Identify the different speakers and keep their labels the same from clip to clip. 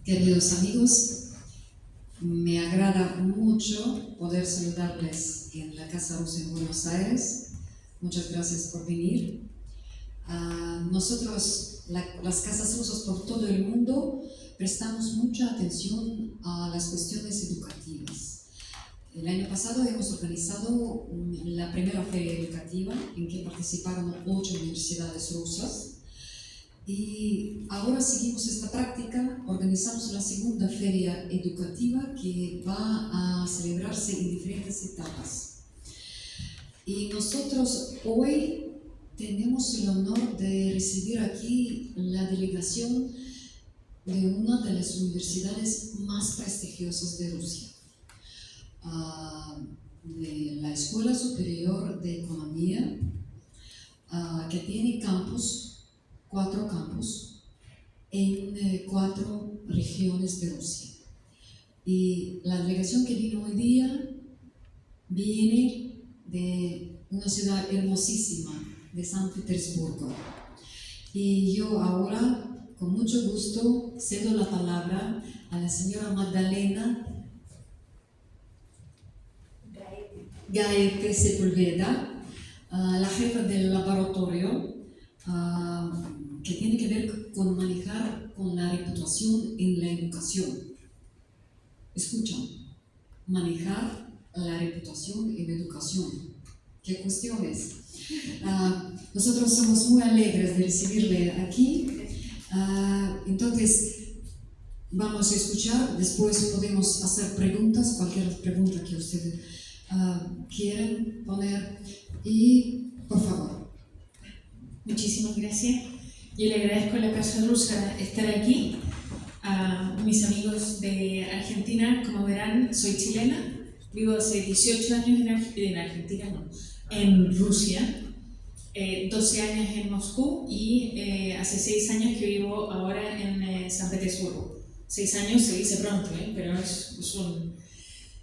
Speaker 1: Queridos amigos, me agrada mucho poder saludarles en la Casa Rusa en Buenos Aires. Muchas gracias por venir. Nosotros, las casas rusas por todo el mundo, prestamos mucha atención a las cuestiones educativas. El año pasado hemos organizado la primera feria educativa en que participaron 8 universidades rusas. Y ahora seguimos esta práctica, organizamos la segunda feria educativa que va a celebrarse en diferentes etapas. Y nosotros hoy tenemos el honor de recibir aquí la delegación de una de las universidades más prestigiosas de Rusia, de la Escuela Superior de Economía, que tiene 4 campus en 4 regiones de Rusia. Y la delegación que vino hoy día viene de una ciudad hermosísima, de San Petersburgo. Y yo ahora, con mucho gusto, cedo la palabra a la señora Magdalena Gaete Sepúlveda, la jefa del laboratorio, que tiene que ver con manejar con la reputación en la educación. Escuchan, manejar la reputación en la educación. ¿Qué cuestiones? Nosotros somos muy alegres de recibirle aquí. Entonces, vamos a escuchar, después podemos hacer preguntas, cualquier pregunta que ustedes quieran poner. Y, por favor.
Speaker 2: Muchísimas gracias. Yo le agradezco a la Casa Rusa estar aquí. A mis amigos de Argentina, como verán, soy chilena. Vivo hace 18 años en Argentina, no, en Rusia. 12 años en Moscú y hace 6 años que vivo ahora en San Petersburgo. 6 años se dice pronto, pero es un...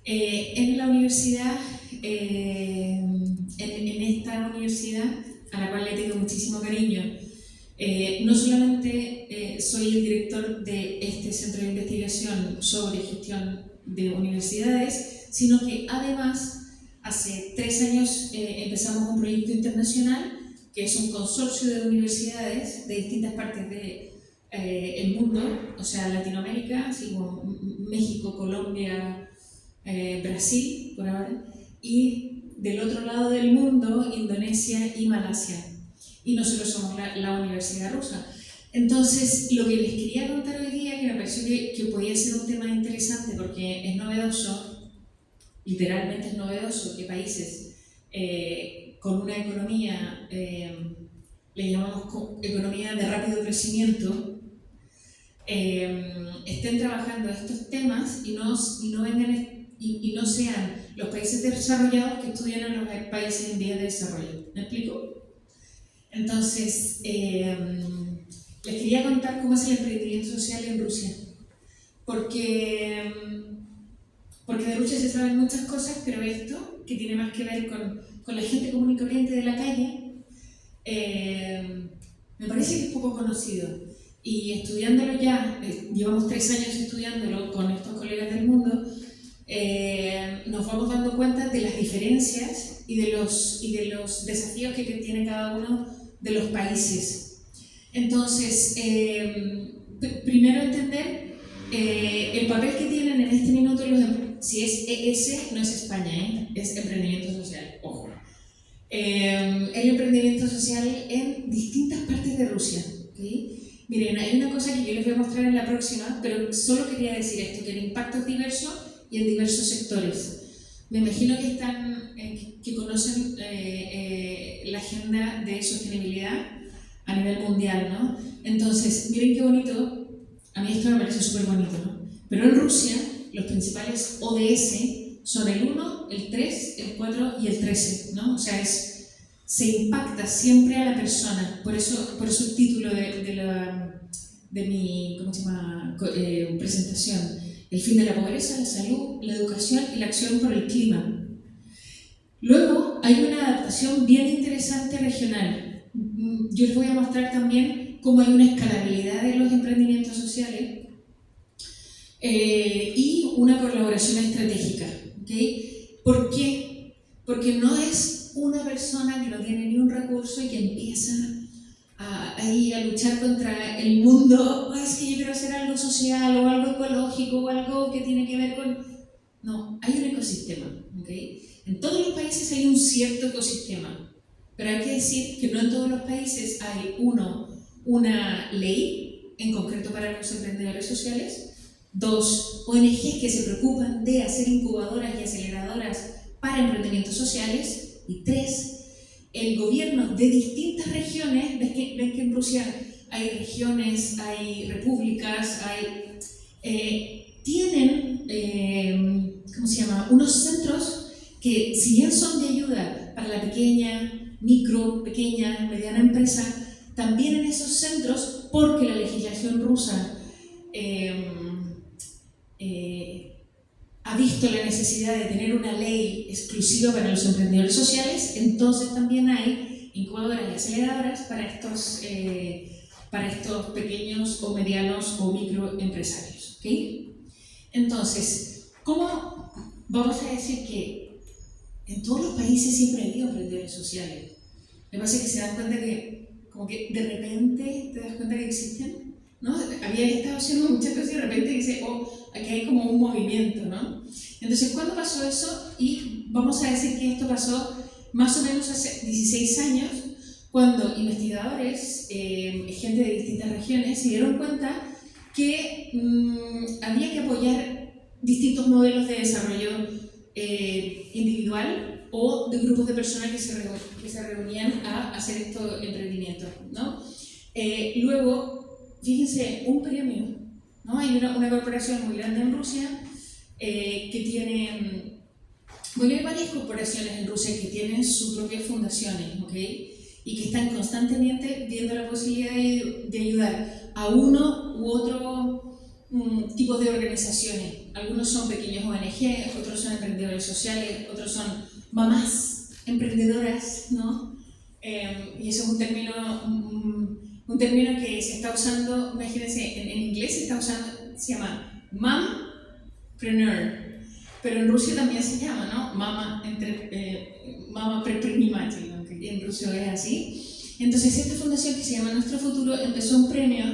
Speaker 2: en la universidad, en esta universidad, a la cual le tengo muchísimo cariño, no solamente soy el director de este centro de investigación sobre gestión de universidades, sino que además hace 3 años empezamos un proyecto internacional que es un consorcio de universidades de distintas partes del mundo, o sea, Latinoamérica, así como México, Colombia, Brasil, por ahora, y del otro lado del mundo, Indonesia y Malasia. Y nosotros somos la Universidad Rusa. Entonces, lo que les quería contar hoy día, que me pareció que podía ser un tema interesante porque es novedoso, literalmente es novedoso, que países con una economía, le llamamos economía de rápido crecimiento, estén trabajando estos temas y no sean los países desarrollados que estudian a los países en vías de desarrollo. ¿Me explico? Entonces, les quería contar cómo es el emprendimiento social en Rusia. Porque de Rusia se saben muchas cosas, pero esto, que tiene más que ver con la gente común y corriente de la calle, me parece que es poco conocido. Y estudiándolo ya, llevamos 3 años estudiándolo con estos colegas del mundo, nos vamos dando cuenta de las diferencias y de los desafíos que tiene cada uno de los países. Entonces, primero entender el papel que tienen en este minuto si es ES, no es España, es emprendimiento social, ojo. El emprendimiento social en distintas partes de Rusia, ¿okay? Miren, hay una cosa que yo les voy a mostrar en la próxima, pero solo quería decir esto, que el impacto es diverso y en diversos sectores. Me imagino que conocen la agenda de sostenibilidad a nivel mundial, ¿no? Entonces, miren qué bonito, a mí esto me parece súper bonito, ¿no? Pero en Rusia, los principales ODS son el 1, el 3, el 4 y el 13, ¿no? O sea, se impacta siempre a la persona, por eso el título de mi presentación, el fin de la pobreza, la salud, la educación y la acción por el clima. Luego hay una adaptación bien interesante regional. Yo les voy a mostrar también cómo hay una escalabilidad de los emprendimientos sociales y una colaboración estratégica. ¿Okay? ¿Por qué? Porque no es una persona que no tiene ni un recurso y que empieza a luchar contra el mundo. Es que yo quiero hacer algo social o algo ecológico o algo que tiene que ver con... No, hay un ecosistema. ¿Okay? En todos los países hay un cierto ecosistema, pero hay que decir que no en todos los países hay, una ley en concreto para los emprendedores sociales, 2, ONGs que se preocupan de hacer incubadoras y aceleradoras para emprendimientos sociales, y 3, el gobierno de distintas regiones. Ven que en Rusia hay regiones, hay repúblicas, tienen, ¿cómo se llama?, unos centros que, si bien son de ayuda para la pequeña, mediana empresa, también en esos centros, porque la legislación rusa ha visto la necesidad de tener una ley exclusiva para los emprendedores sociales, entonces también hay incubadoras y aceleradoras para estos pequeños o medianos o microempresarios. ¿Okay? Entonces, ¿cómo vamos a decir que en todos los países siempre ha habido emprendedores sociales? Me pasa que se dan cuenta que, como que de repente te das cuenta que existen, ¿no? Había estado haciendo muchas cosas y de repente dice, aquí hay como un movimiento, ¿no? Entonces, ¿cuándo pasó eso? Y vamos a decir que esto pasó más o menos hace 16 años, cuando investigadores, gente de distintas regiones, se dieron cuenta que había que apoyar distintos modelos de desarrollo individual o de grupos de personas que se reunían a hacer estos emprendimientos, ¿no? Luego, fíjense, un premio, ¿no? Hay una corporación muy grande en Rusia que tiene... Bueno, hay varias corporaciones en Rusia que tienen sus propias fundaciones, ¿ok? Y que están constantemente viendo la posibilidad de ayudar a uno u otro tipo de organizaciones. Algunos son pequeños ONG, otros son emprendedores sociales, otros son mamás emprendedoras, ¿no? Y eso es un término que se está usando, imagínense, en inglés se está usando, se llama mompreneur, pero en Rusia también se llama, ¿no? Mama предприниматель, ¿no? Que en ruso es así. Entonces, esta fundación que se llama Nuestro Futuro empezó un premio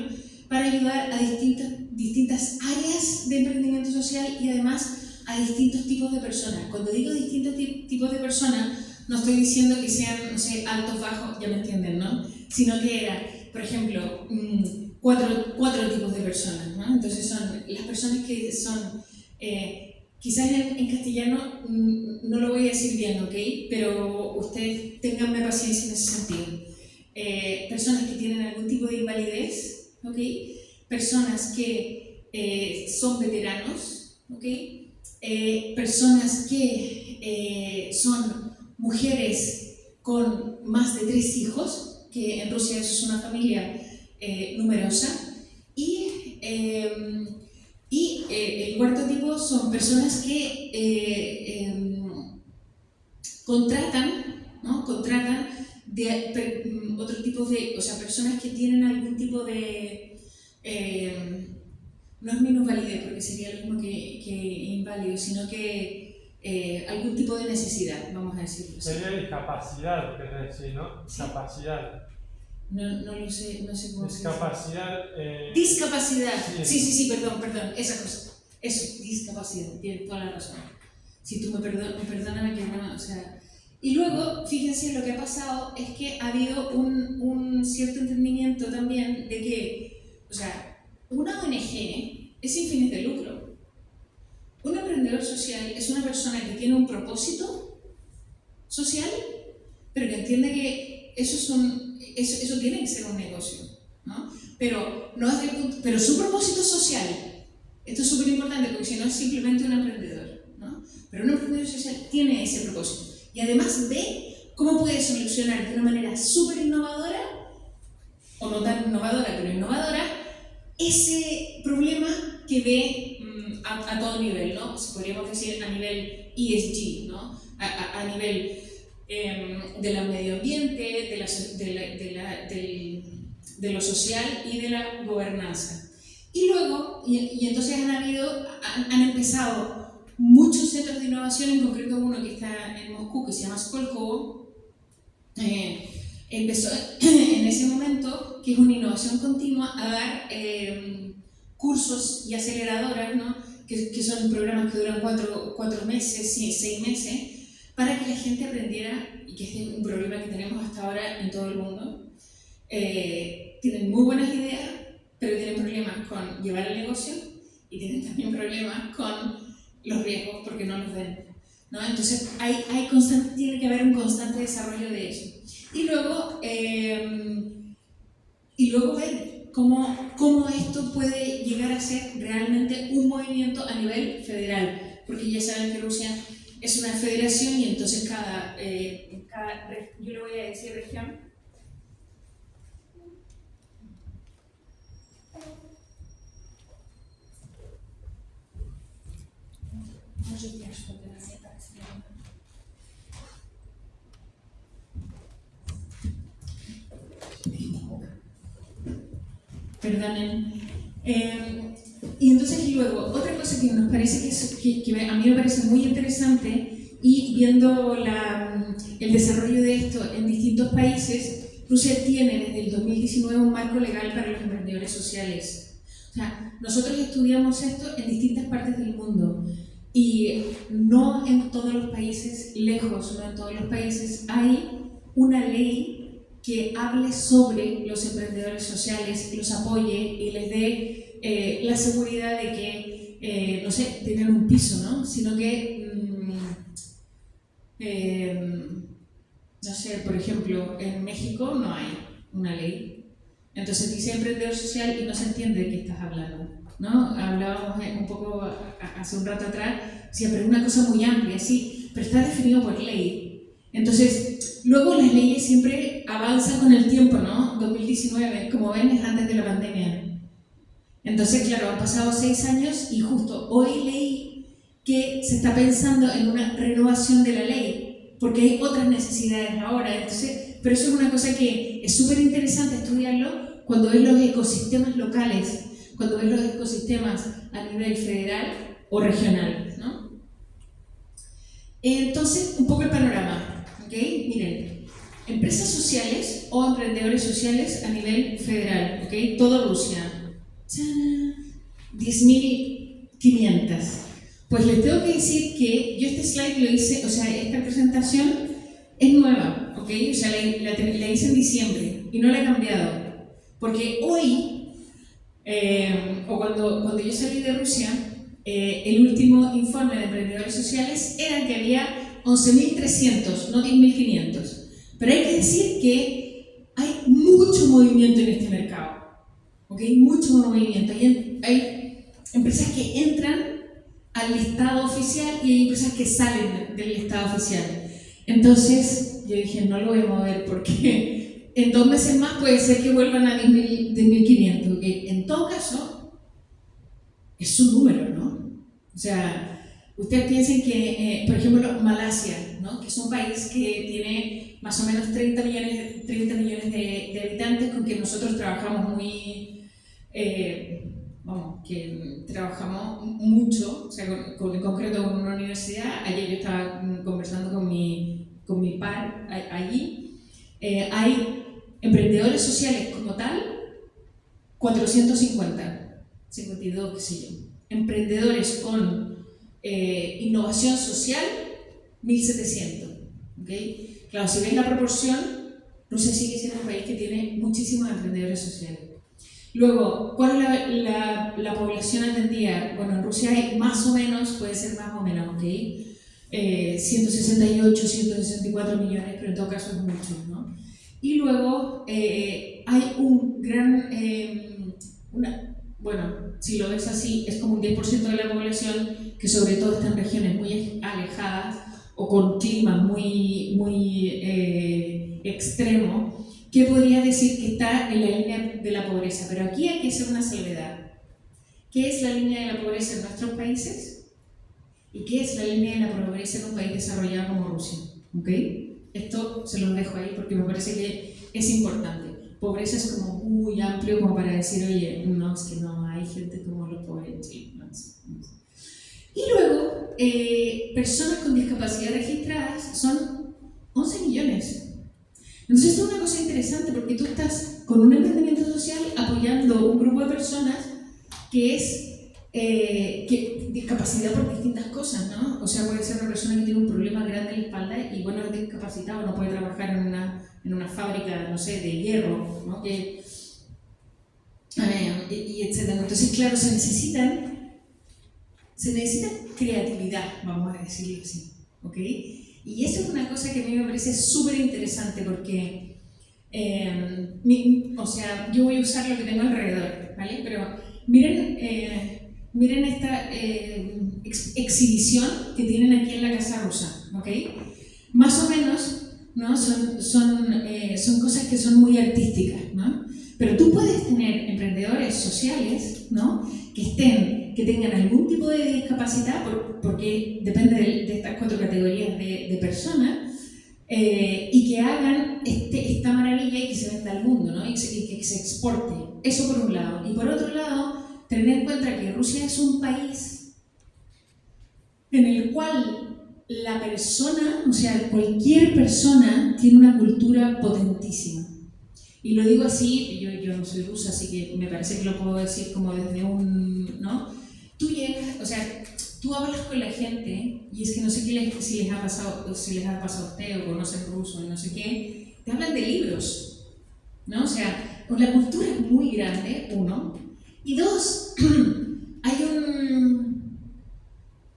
Speaker 2: para ayudar a distintas áreas de emprendimiento social y además a distintos tipos de personas. Cuando digo distintos tipos de personas, no estoy diciendo que sean, no sé, altos, bajos, ya me entienden, ¿no? Sino que era, por ejemplo, cuatro tipos de personas, ¿no? Entonces son las personas que son, quizás en castellano no lo voy a decir bien, ¿ok? Pero ustedes ténganme paciencia en ese sentido. Personas que tienen algún tipo de invalidez, ¿ok? Personas que son veteranos, ¿ok? Personas que son mujeres con más de 3 hijos, que en Rusia eso es una familia numerosa, y el cuarto tipo son personas que contratan, ¿no? Contratan de otro tipo de, o sea, personas que tienen algún tipo de, no es minusvalidez porque sería lo mismo que inválido, sino que algún tipo de necesidad, vamos a decirlo así.
Speaker 3: Sería discapacidad, querés decir, ¿no? Discapacidad.
Speaker 2: No lo sé, no sé cómo
Speaker 3: discapacidad,
Speaker 2: se dice. Discapacidad. Sí, perdón, esa cosa. Eso, discapacidad, tienes toda la razón. Si tú perdóname que no, o sea... Y luego, fíjense, lo que ha pasado es que ha habido un cierto entendimiento también de que, o sea, una ONG es sin fines de lucro. Un emprendedor social es una persona que tiene un propósito social, pero que entiende que eso tiene que ser un negocio, ¿no? Pero su propósito social, esto es súper importante porque si no es simplemente un emprendedor, ¿no? Pero un emprendedor social tiene ese propósito y además ve cómo puede solucionar de una manera súper innovadora, o no tan innovadora, pero innovadora, ese problema que ve a todo nivel, ¿no? Podríamos decir a nivel ESG, ¿no? A nivel del medio ambiente, de lo social y de la gobernanza. Y luego, y entonces han empezado muchos centros de innovación, en concreto uno que está en Moscú, que se llama Skolkovo, empezó en ese momento, que es una innovación continua, a dar cursos y aceleradoras, ¿no? que son programas que duran 4 meses, 6 meses, para que la gente aprendiera, y que este es un problema que tenemos hasta ahora en todo el mundo. Tienen muy buenas ideas, pero tienen problemas con llevar el negocio y tienen también problemas con los riesgos porque no los ven, ¿no? Entonces tiene que haber un constante desarrollo de eso. Y luego ver cómo esto puede llegar a ser realmente un movimiento a nivel federal, porque ya saben que Rusia es una federación y entonces yo le voy a decir región. Perdonen. Y entonces luego, otra cosa que nos parece que a mí me parece muy interesante, y viendo el desarrollo de esto en distintos países, Rusia tiene desde el 2019 un marco legal para los emprendedores sociales. O sea, nosotros estudiamos esto en distintas partes del mundo y no en todos los países, lejos, no en todos los países hay una ley que hable sobre los emprendedores sociales, los apoye y les dé la seguridad de que, no sé, tengan un piso, ¿no? Sino que, no sé, por ejemplo, en México no hay una ley. Entonces dice emprendedor social y no se entiende de qué estás hablando, ¿no? Hablábamos un poco hace un rato atrás, siempre es una cosa muy amplia, sí, pero está definido por ley. Entonces, luego las leyes siempre avanzan con el tiempo, ¿no? 2019, como ven, es antes de la pandemia. Entonces, claro, han pasado 6 años y justo hoy leí que se está pensando en una renovación de la ley, porque hay otras necesidades ahora. Entonces, pero eso es una cosa que es súper interesante estudiarlo cuando ves los ecosistemas locales, cuando ves los ecosistemas a nivel federal o regional, ¿no? Entonces, un poco el panorama. ¿Okay? Miren, empresas sociales o emprendedores sociales a nivel federal, ¿okay? Toda Rusia, 10.500. Pues les tengo que decir que yo este slide lo hice, o sea, esta presentación es nueva, ¿okay? O sea, la hice en diciembre y no la he cambiado, porque hoy, o cuando yo salí de Rusia, el último informe de emprendedores sociales era que había 11.300, no 10.500. Pero hay que decir que hay mucho movimiento en este mercado. ¿Okay? Mucho movimiento. Hay empresas que entran al listado oficial y hay empresas que salen del listado oficial. Entonces yo dije, no lo voy a mover porque en 2 meses más puede ser que vuelvan a 10.500. ¿Okay? En todo caso, es su número, ¿no? O sea, ustedes piensen que, por ejemplo, Malasia, ¿no? Que es un país que tiene más o menos 30 millones de habitantes, con que nosotros trabajamos que trabajamos mucho, o sea, en concreto con una universidad. Ayer yo estaba conversando con mi par allí. Hay emprendedores sociales como tal, 450, 52, qué sé yo. Emprendedores con innovación social, 1.700. ¿Okay? Claro, si ves la proporción, Rusia sigue siendo un país que tiene muchísimos emprendedores sociales. Luego, ¿cuál es la población atendida? Bueno, en Rusia hay más o menos, puede ser más o menos, ¿ok? 168, 164 millones, pero en todo caso es mucho, ¿no? Y luego hay un gran, bueno, si lo ves así, es como un 10% de la población que sobre todo está en regiones muy alejadas o con climas muy extremos, que podría decir que está en la línea de la pobreza. Pero aquí hay que hacer una salvedad. ¿Qué es la línea de la pobreza en nuestros países? ¿Y qué es la línea de la pobreza en un país desarrollado como Rusia? ¿Okay? Esto se los dejo ahí porque me parece que es importante. Pobreza es como muy amplio como para decir, oye, no, es que no hay gente como los pobres en Chile. No sé. Y luego, personas con discapacidad registradas son 11 millones. Entonces esto es una cosa interesante porque tú estás con un emprendimiento social apoyando un grupo de personas que es discapacidad por distintas cosas, ¿no? O sea, puede ser una persona que tiene un problema grande en la espalda y bueno, es discapacitado, no puede trabajar en una fábrica, no sé, de hierro, ¿no? Y etcétera. Entonces, claro, se necesita creatividad, vamos a decirlo así, ¿ok? Y eso es una cosa que a mí me parece súper interesante porque, o sea, yo voy a usar lo que tengo alrededor, ¿vale? Pero miren esta exhibición que tienen aquí en la Casa Rusa, ¿ok? Más o menos, ¿no? Son cosas que son muy artísticas, ¿no? Pero tú puedes tener emprendedores sociales, ¿no? Que tengan algún tipo de discapacidad, porque depende de estas 4 categorías de personas, y que hagan esta maravilla y que se venda al mundo, ¿no? Y que se exporte. Eso por un lado. Y por otro lado, tener en cuenta que Rusia es un país en el cual la persona, o sea, cualquier persona tiene una cultura potentísima. Y lo digo así, yo no soy rusa, así que me parece que lo puedo decir como desde ¿no? Tú llegas, o sea, tú hablas con la gente, y es que no sé si les ha pasado a usted o conocen ruso y no sé qué, te hablan de libros, ¿no? O sea, la cultura es muy grande, 1, y 2, hay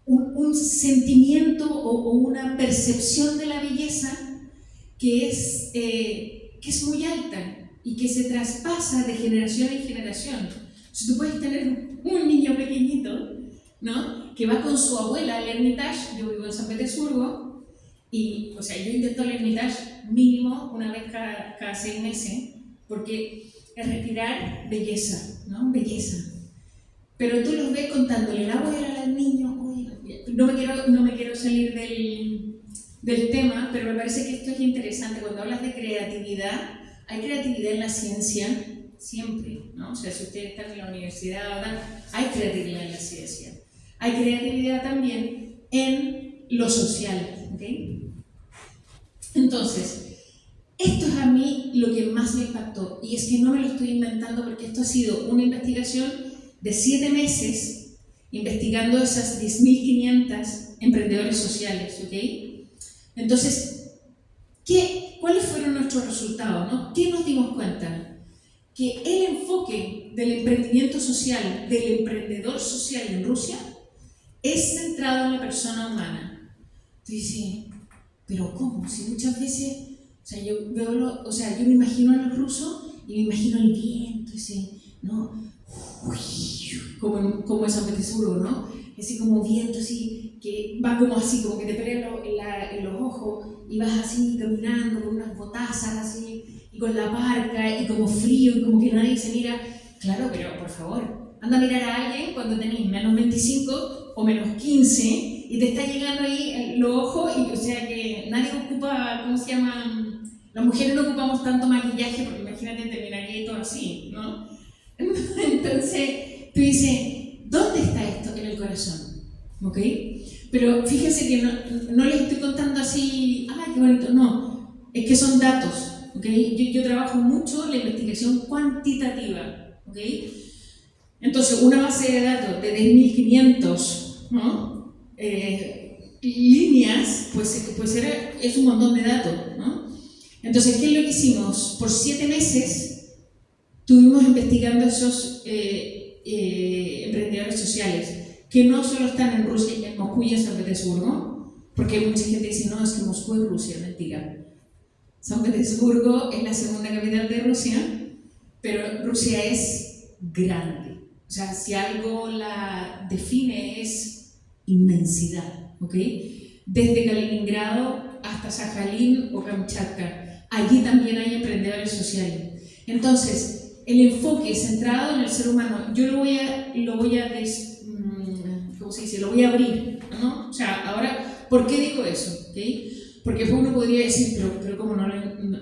Speaker 2: un sentimiento o una percepción de la belleza que es muy alta y que se traspasa de generación en generación. Si tú puedes tener un niño pequeñito, ¿no? Que va con su abuela al Hermitage, yo vivo en San Petersburgo, y, o sea, yo intento el Hermitage mínimo una vez cada 6 meses, porque es respirar belleza, ¿no? Belleza. Pero tú los ves contándole la abuela al niño, no me quiero salir del tema, pero me parece que esto es interesante. Cuando hablas de creatividad, hay creatividad en la ciencia siempre, ¿no? O sea, si ustedes están en la universidad, hay creatividad en la ciencia. Hay creatividad también en lo social, ¿ok? Entonces, esto es a mí lo que más me impactó, y es que no me lo estoy inventando porque esto ha sido una investigación de 7 meses investigando esas 10.500 emprendedores sociales, ¿ok? Entonces, ¿cuáles fueron nuestros resultados, no? ¿Qué nos dimos cuenta? Que el enfoque del emprendimiento social, del emprendedor social en Rusia, es centrado en la persona humana. Tú dices, ¿pero cómo? Si muchas veces, o sea, yo me imagino a los rusos y me imagino el viento, ¿no? Como en San Petersburgo, ¿no? Así como viento, así, que va como así, como que te pega en los ojos y vas así caminando con unas botazas así, y con la parca, y como frío, y como que nadie se mira. Claro, pero por favor, anda a mirar a alguien cuando tenés menos 25 o menos 15 y te está llegando ahí los ojos, y o sea que nadie ocupa, ¿cómo se llama? Las mujeres no ocupamos tanto maquillaje porque imagínate terminaría todo así, ¿no? Entonces, tú dices, ¿dónde está esto? En el corazón, ¿ok? Pero fíjense que no les estoy contando así, ¡ay, qué bonito! No, es que son datos, ¿ok? Yo trabajo mucho la investigación cuantitativa, ¿ok? Entonces, una base de datos de 10.500, ¿no? Líneas, pues es un montón de datos, ¿no? Entonces, ¿qué es lo que hicimos? Por 7 meses estuvimos investigando esos emprendedores sociales que no solo están en Rusia, en Moscú y en San Petersburgo, porque mucha gente dice, no, es que Moscú es Rusia, mentira. San Petersburgo es la segunda capital de Rusia, pero Rusia es grande. O sea, si algo la define es inmensidad, ¿ok? Desde Kaliningrado hasta Sajalín o Kamchatka, allí también hay emprendedores sociales. Entonces, el enfoque centrado en el ser humano, yo lo voy a abrir, ¿no? sea, ahora, ¿por qué digo eso? ¿Okay? Porque uno podría decir, pero ¿cómo no?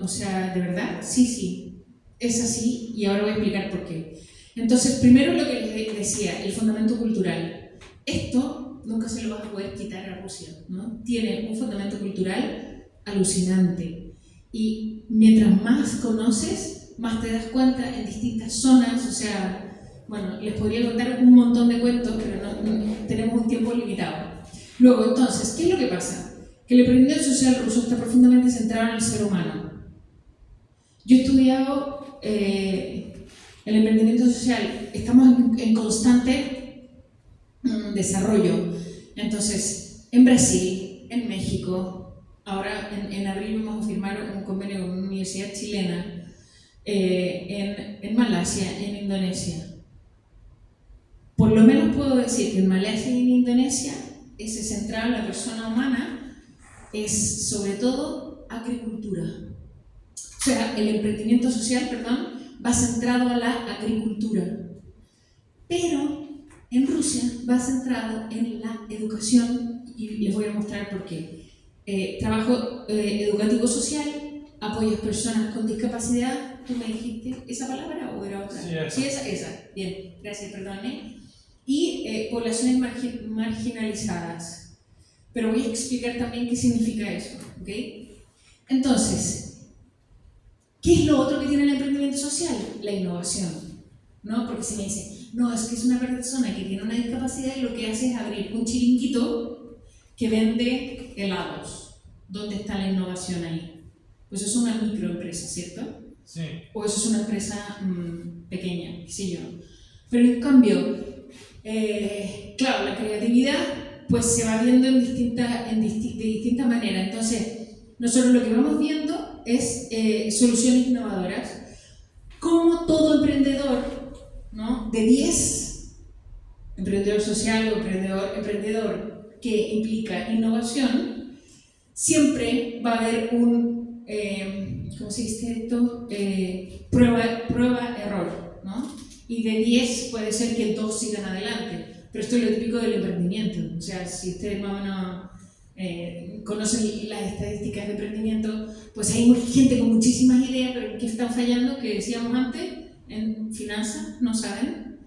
Speaker 2: O sea, ¿de verdad? Sí, es así y ahora voy a explicar por qué. Entonces, primero lo que les decía, el fundamento cultural. Esto nunca se lo vas a poder quitar a Rusia, ¿no? Tiene un fundamento cultural alucinante. Y mientras más conoces, más te das cuenta en distintas zonas, o sea, bueno, les podría contar un montón de cuentos, pero no, tenemos un tiempo limitado. Luego, entonces, ¿qué es lo que pasa? Que el emprendimiento social ruso está profundamente centrado en el ser humano. Yo he estudiado el emprendimiento social, estamos en constante desarrollo. Entonces, en Brasil, en México, ahora en abril vamos a firmar un convenio con una universidad chilena, en Malasia, en Indonesia. Por lo menos puedo decir que en Malasia y en Indonesia ese centrado en la persona humana es sobre todo agricultura. O sea, el emprendimiento social, va centrado a la agricultura. Pero en Rusia va centrado en la educación y les voy a mostrar por qué. Trabajo educativo social, apoyas personas con discapacidad. ¿Tú me dijiste esa palabra o era otra?
Speaker 3: Sí,
Speaker 2: esa. Bien, gracias, perdone. Y poblaciones marginalizadas. Pero voy a explicar también qué significa eso, ¿ok? Entonces, ¿qué es lo otro que tiene el emprendimiento social? La innovación, ¿no? Porque si me dicen, no, es que es una persona que tiene una discapacidad y lo que hace es abrir un chiringuito que vende helados. ¿Dónde está la innovación ahí? Pues es una microempresa, ¿cierto?
Speaker 3: Sí.
Speaker 2: O eso es una empresa pequeña, qué sé yo. Pero en cambio, claro, la creatividad pues se va viendo de distintas maneras. Entonces, nosotros lo que vamos viendo es soluciones innovadoras. Como todo emprendedor, ¿no? De 10, emprendedor social o emprendedor que implica innovación, siempre va a haber un, ¿cómo se dice esto? Prueba-error, ¿no? Y de 10 puede ser que 2 sigan adelante. Pero esto es lo típico del emprendimiento. O sea, si ustedes más o menos conocen las estadísticas de emprendimiento, pues hay gente con muchísimas ideas, pero que están fallando, que decíamos antes, en finanzas, no saben,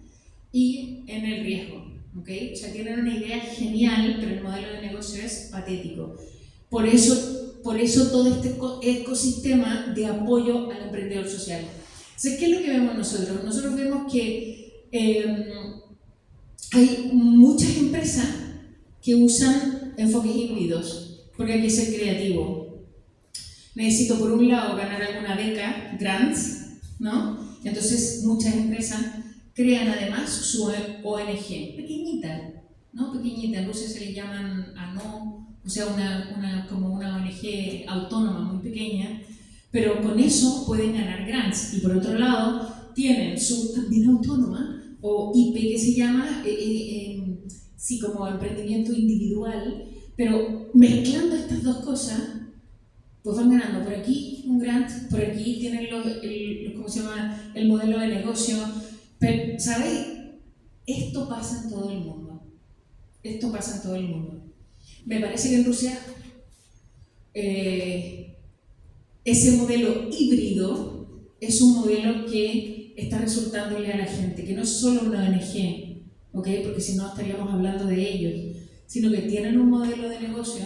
Speaker 2: y en el riesgo. ¿Okay? O sea, tienen una idea genial, pero el modelo de negocio es patético. Por eso todo este ecosistema de apoyo al emprendedor social. Entonces, ¿qué es lo que vemos nosotros? Nosotros vemos que hay muchas empresas que usan enfoques híbridos, porque hay que ser creativo. Necesito, por un lado, ganar alguna beca, grants, ¿no? Entonces, muchas empresas crean además su ONG, pequeñita, ¿no? Pequeñita, en Rusia se le llaman ANO, o sea, como una ONG autónoma muy pequeña, pero con eso pueden ganar grants. Y por otro lado, tienen su también autónoma, o IP, que se llama, sí, como emprendimiento individual, pero mezclando estas dos cosas, pues van ganando por aquí un grant, por aquí tienen ¿cómo se llama? El modelo de negocio. Pero, ¿sabéis? Esto pasa en todo el mundo. Esto pasa en todo el mundo. Me parece que en Rusia ese modelo híbrido es un modelo que está resultándole a la gente, que no es solo una ONG, ¿okay? Porque si no estaríamos hablando de ellos, sino que tienen un modelo de negocio,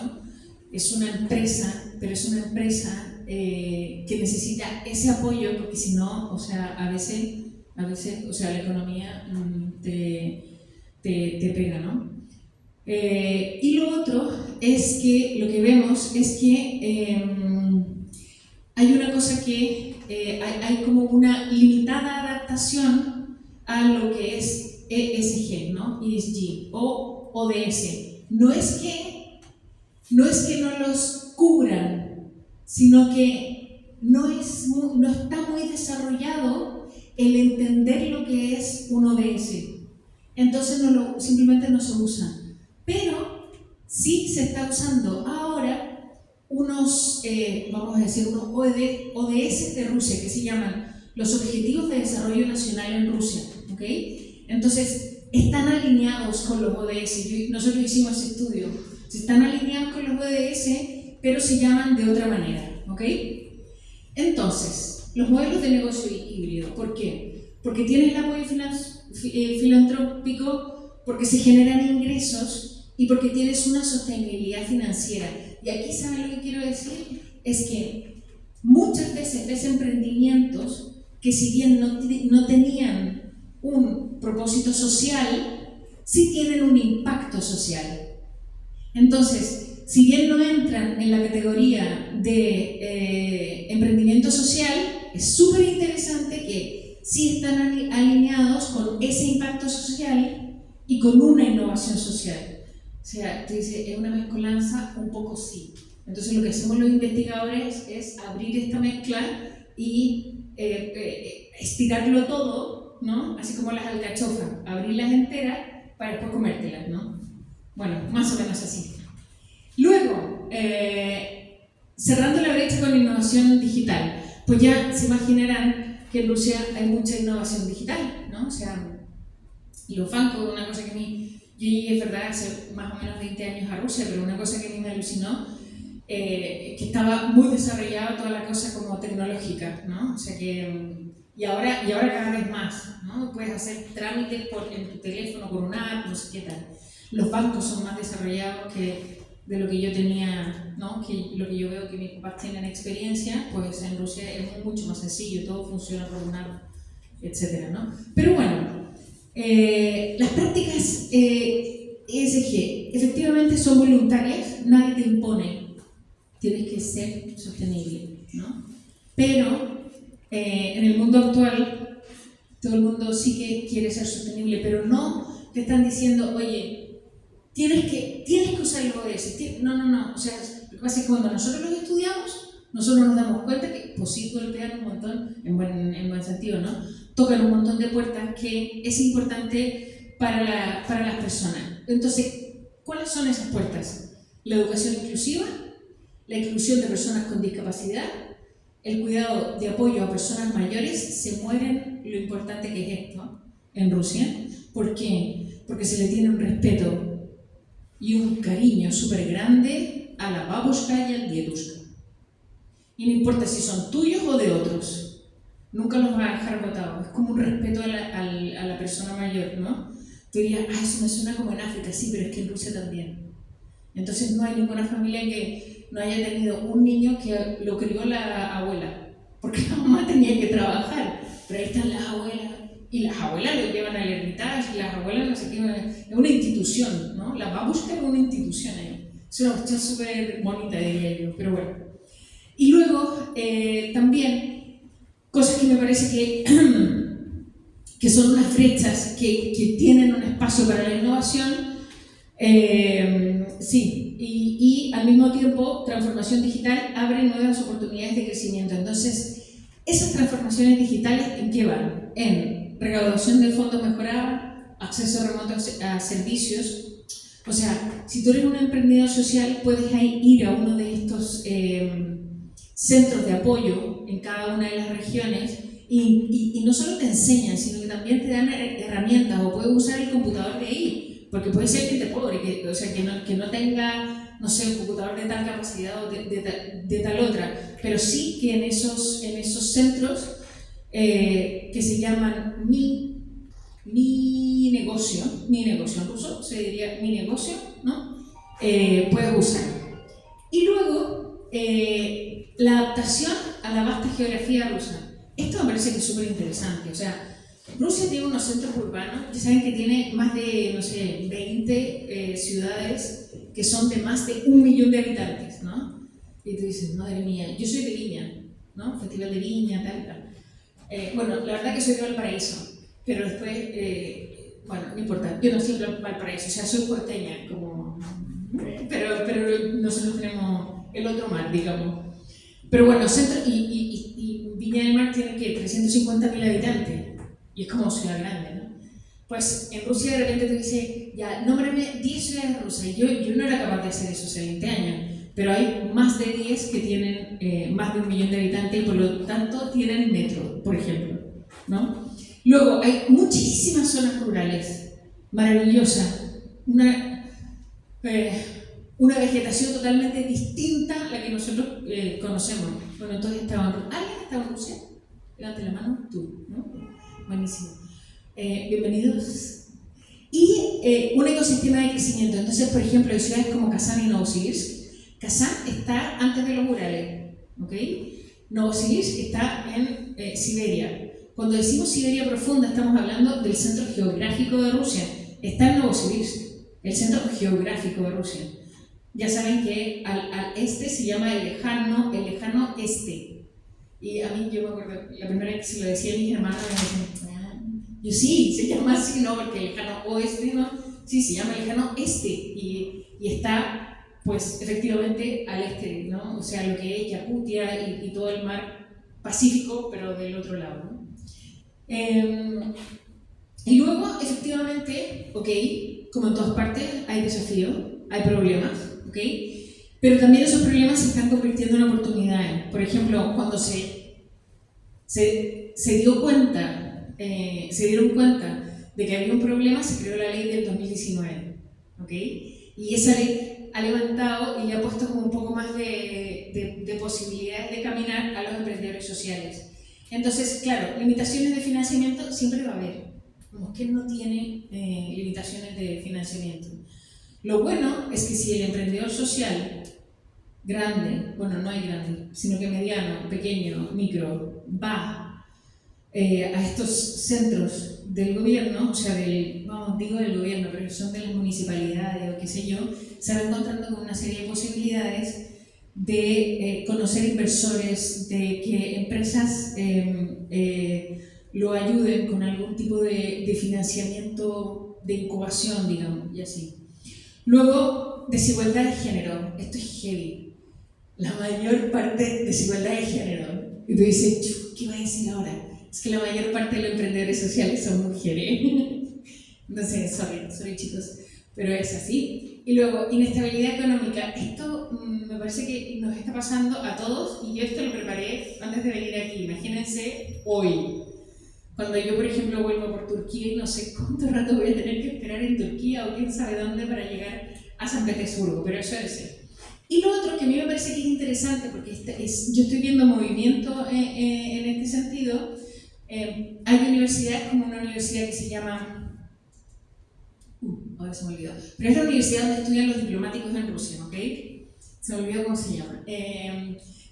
Speaker 2: es una empresa, pero es una empresa que necesita ese apoyo, porque si no, o sea, a veces, o sea, la economía te pega, ¿no? Y lo otro es que lo que vemos es que hay una cosa que hay como una limitada adaptación a lo que es ESG, ¿no? ESG o ODS. No es que no los cubran, sino que no está muy desarrollado el entender lo que es un ODS. Entonces simplemente no se usa. Pero sí se está usando ahora unos, vamos a decir, unos ODS de Rusia, que se llaman los Objetivos de Desarrollo Nacional en Rusia, ¿okay? Entonces, están alineados con los ODS. Nosotros hicimos ese estudio. Están alineados con los ODS, pero se llaman de otra manera, ¿ok? Entonces, los modelos de negocio híbrido, ¿por qué? Porque tienen el apoyo filantrópico, porque se generan ingresos y porque tienes una sostenibilidad financiera. Y aquí, ¿saben lo que quiero decir? Es que muchas veces ves emprendimientos que, si bien no tenían un propósito social, sí tienen un impacto social. Entonces, si bien no entran en la categoría de emprendimiento social, es súper interesante que sí están alineados con ese impacto social y con una innovación social. O sea, te dice, es una mezcolanza, un poco sí. Entonces, lo que hacemos los investigadores es abrir esta mezcla y estirarlo todo, ¿no? Así como las alcachofas, abrirlas enteras para después comértelas, ¿no? Bueno, más o menos así. Luego, cerrando la brecha con innovación digital, pues ya se imaginarán que en Rusia hay mucha innovación digital, ¿no? O sea, los bancos, una cosa que a mí, yo llegué, es verdad, hace más o menos 20 años a Rusia, pero una cosa que a mí me alucinó, que estaba muy desarrollada toda la cosa como tecnológica, ¿no? O sea que, y ahora cada vez más, ¿no? Puedes hacer trámites en tu teléfono, por una app, no sé qué tal. Los bancos son más desarrollados que de lo que yo tenía, ¿no? Que lo que yo veo que mis papás tienen experiencia, pues en Rusia es mucho más sencillo, todo funciona por una app, etcétera, ¿no? Pero bueno, las prácticas ESG efectivamente son voluntarias, nadie te impone, tienes que ser sostenible, ¿no? Pero en el mundo actual todo el mundo sí que quiere ser sostenible, pero no te están diciendo, oye, tienes que usar el ODS. No. O sea, lo que pasa es que cuando nosotros los estudiamos, nosotros nos damos cuenta que, pues sí, golpean un montón, en buen sentido, ¿no? Tocan un montón de puertas que es importante para las personas. Entonces, ¿cuáles son esas puertas? La educación inclusiva, la inclusión de personas con discapacidad, el cuidado de apoyo a personas mayores. Se mueren lo importante que es esto en Rusia. ¿Por qué? Porque se le tiene un respeto y un cariño súper grande a la babushka y al diedushka. Y no importa si son tuyos o de otros, nunca los vas a dejar botados. Es como un respeto a la persona mayor, ¿no? Tú dirías, eso me suena como en África, sí, pero es que en Rusia también. Entonces no hay ninguna familia que no haya tenido un niño que lo crió la abuela, porque la mamá tenía que trabajar, pero ahí están las abuelas. Y las abuelas lo llevan al Hermitage, y las abuelas no sé qué, es una institución, ¿no? La babushka es una institución ahí. Es una cuestión súper bonita, diría yo, pero bueno. Y luego, también, cosas que me parece que son unas flechas que tienen un espacio para la innovación, sí, y al mismo tiempo, transformación digital abre nuevas oportunidades de crecimiento. Entonces, esas transformaciones digitales, ¿en qué van? En recaudación de fondos mejorada, acceso remoto a servicios. O sea, si tú eres un emprendedor social, puedes ir a uno de estos centros de apoyo en cada una de las regiones y no solo te enseñan, sino que también te dan herramientas, o puedes usar el computador de ahí, porque puede ser que te pobre, que no tenga, no sé, un computador de tal capacidad o de tal otra, pero sí que en esos centros que se llaman mi negocio en ruso se diría mi negocio, ¿no? Puedes usar. Y luego la adaptación a la vasta geografía rusa. Esto me parece que es súper interesante. O sea, Rusia tiene unos centros urbanos, ya saben que tiene más de, no sé, 20 ciudades que son de más de 1 millón de habitantes, ¿no? Y tú dices, madre mía, yo soy de Viña, ¿no? Festival de Viña, tal. Bueno, la verdad que soy de Valparaíso, pero después, bueno, no importa, yo nací en Valparaíso, o sea, soy porteña, como, pero nosotros tenemos el otro mar, digamos. Pero bueno, centro, y Viña del Mar tiene que 350.000 habitantes, y es como ciudad grande, ¿no? Pues en Rusia de repente te dice, ya, nómbrame 10 ciudades rusas, y yo no era capaz de hacer eso hace 20 años. Pero hay más de 10 que tienen más de 1 millón de habitantes y por lo tanto tienen metro, por ejemplo, ¿no? Luego hay muchísimas zonas rurales, maravillosas. una vegetación totalmente distinta a la que nosotros conocemos. Bueno, entonces ¿alguien estaba en Rusia? Levante la mano, tú, ¿no? Buenísimo. Bienvenidos. Y un ecosistema de crecimiento. Entonces, por ejemplo, en ciudades como Kazán y Novosibirsk, Kazán está antes de los Urales, ¿ok? Novosibirsk está en Siberia. Cuando decimos Siberia profunda, estamos hablando del centro geográfico de Rusia. Está en Novosibirsk, el centro geográfico de Rusia. Ya saben que al este se llama el lejano este. Y a mí, yo me acuerdo, la primera vez que se lo decía a mis hermanos, me decían, yo sí, se llama así, ¿no? Porque el lejano oeste, ¿no? Sí, se llama el lejano este. Y está, pues, efectivamente al este, ¿no? O sea, lo que es Yakutia y todo el mar Pacífico, pero del otro lado, ¿no? Y luego, efectivamente, ok, como en todas partes, hay desafíos, hay problemas, ok, pero también esos problemas se están convirtiendo en oportunidades. Por ejemplo, cuando se dieron cuenta de que había un problema, se creó la ley del 2019, ok, y esa ley ha levantado y le ha puesto como un poco más de posibilidades de caminar a los emprendedores sociales. Entonces, claro, limitaciones de financiamiento siempre va a haber. ¿Quién no tiene limitaciones de financiamiento? Lo bueno es que si el emprendedor social grande, bueno, no hay grande, sino que mediano, pequeño, micro, va a estos centros del gobierno, o sea, digo del gobierno, pero son de las municipalidades o qué sé yo, se va encontrando con una serie de posibilidades de conocer inversores, de que empresas lo ayuden con algún tipo de financiamiento de incubación, digamos, y así. Luego, desigualdad de género. Esto es heavy. La mayor parte, desigualdad de género. Y tú dices, ¿qué va a decir ahora? Es que la mayor parte de los emprendedores sociales son mujeres. No sé, sorry chicos, pero es así. Y luego, inestabilidad económica. Esto me parece que nos está pasando a todos, y yo esto lo preparé antes de venir aquí. Imagínense hoy. Cuando yo, por ejemplo, vuelvo por Turquía y no sé cuánto rato voy a tener que esperar en Turquía o quién sabe dónde para llegar a San Petersburgo, pero eso es ser. Y lo otro que a mí me parece que es interesante, porque yo estoy viendo movimiento en este sentido, hay universidades como una universidad que se llama... ahora se me olvidó. Pero es la universidad donde estudian los diplomáticos en Rusia, ¿ok? Se me olvidó cómo se llama.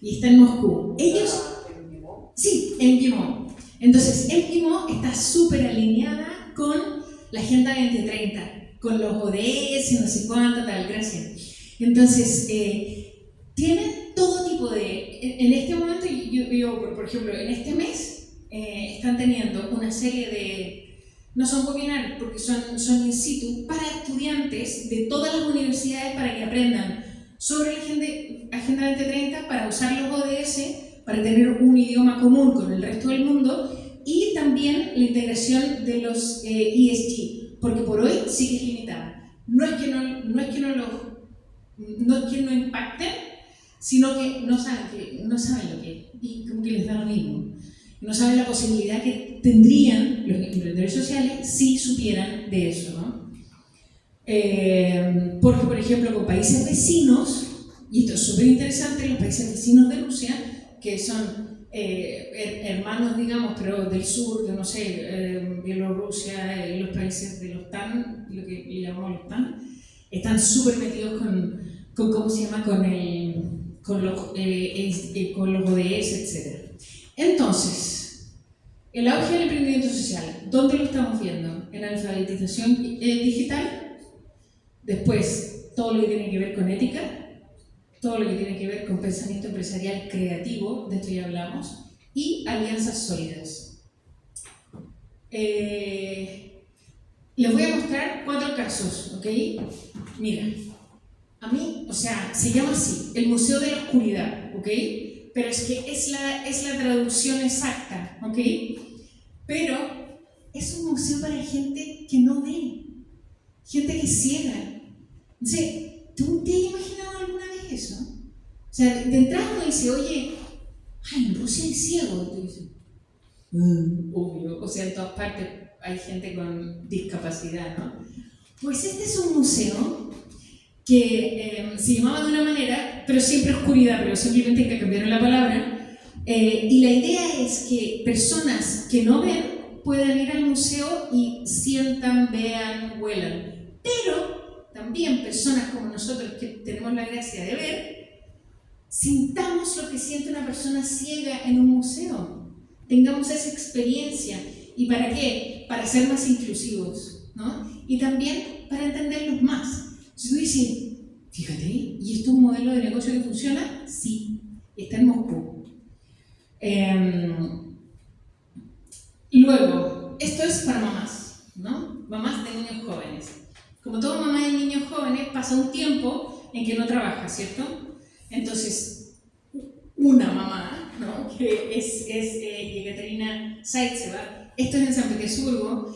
Speaker 2: Y está en Moscú. Ellos... Sí, en Gimón. Entonces, el MGIMO está súper alineada con la Agenda 2030, con los ODS, no sé cuánto, tal, gracias. Entonces, tienen todo tipo de... En este momento, yo por ejemplo, en este mes, están teniendo una serie de... No son webinars, porque son in situ, para estudiantes de todas las universidades para que aprendan sobre la Agenda 2030, para usar los ODS, para tener un idioma común con el resto del mundo, y también la integración de los ESG, porque por hoy sí que es limitada. No es que no impacten, sino que no saben lo que es, y como que les da lo mismo. No saben la posibilidad que tendrían los emprendedores sociales si supieran de eso, ¿no? Porque, por ejemplo, con países vecinos, y esto es súper interesante, los países vecinos de Rusia, que son hermanos, digamos, pero del sur, de no sé, Bielorrusia, los países de los OTAN, lo que le llamamos los OTAN, están súper metidos con ¿cómo se llama? Con los ODS, etc. Entonces, el auge del emprendimiento social, ¿dónde lo estamos viendo? En la alfabetización digital, después todo lo que tiene que ver con ética, todo lo que tiene que ver con pensamiento empresarial creativo, de esto ya hablamos, y alianzas sólidas. Les voy a mostrar 4 casos, ¿ok? Mira, a mí, o sea, se llama así, el Museo de la Oscuridad, ¿ok? Pero es que es la traducción exacta, ¿ok? Pero es un museo para gente que no ve, gente que es ciega. Entonces, ¿tú te has imaginado alguna vez eso? O sea, de entrada uno dice, oye, ay, en Rusia hay ciegos. Y tú dices, obvio, o sea, en todas partes hay gente con discapacidad, ¿no? Pues este es un museo que se llamaba de una manera, pero siempre oscuridad, pero simplemente que cambiaron la palabra. Y la idea es que personas que no ven puedan ir al museo y sientan, vean, huelan. Pero también personas como nosotros que tenemos la gracia de ver, sintamos lo que siente una persona ciega en un museo. Tengamos esa experiencia. ¿Y para qué? Para ser más inclusivos, ¿no? Y también para entenderlos más. Si tú dices, fíjate, ¿y esto es un modelo de negocio que funciona? Sí, está en Moscú. Luego, esto es para mamás, ¿no? Mamás de niños jóvenes. Como toda mamá de niños jóvenes, pasa un tiempo en que no trabaja, ¿cierto? Entonces, una mamá, ¿no? Que es Yekaterina Zaitseva, esto es en San Petersburgo,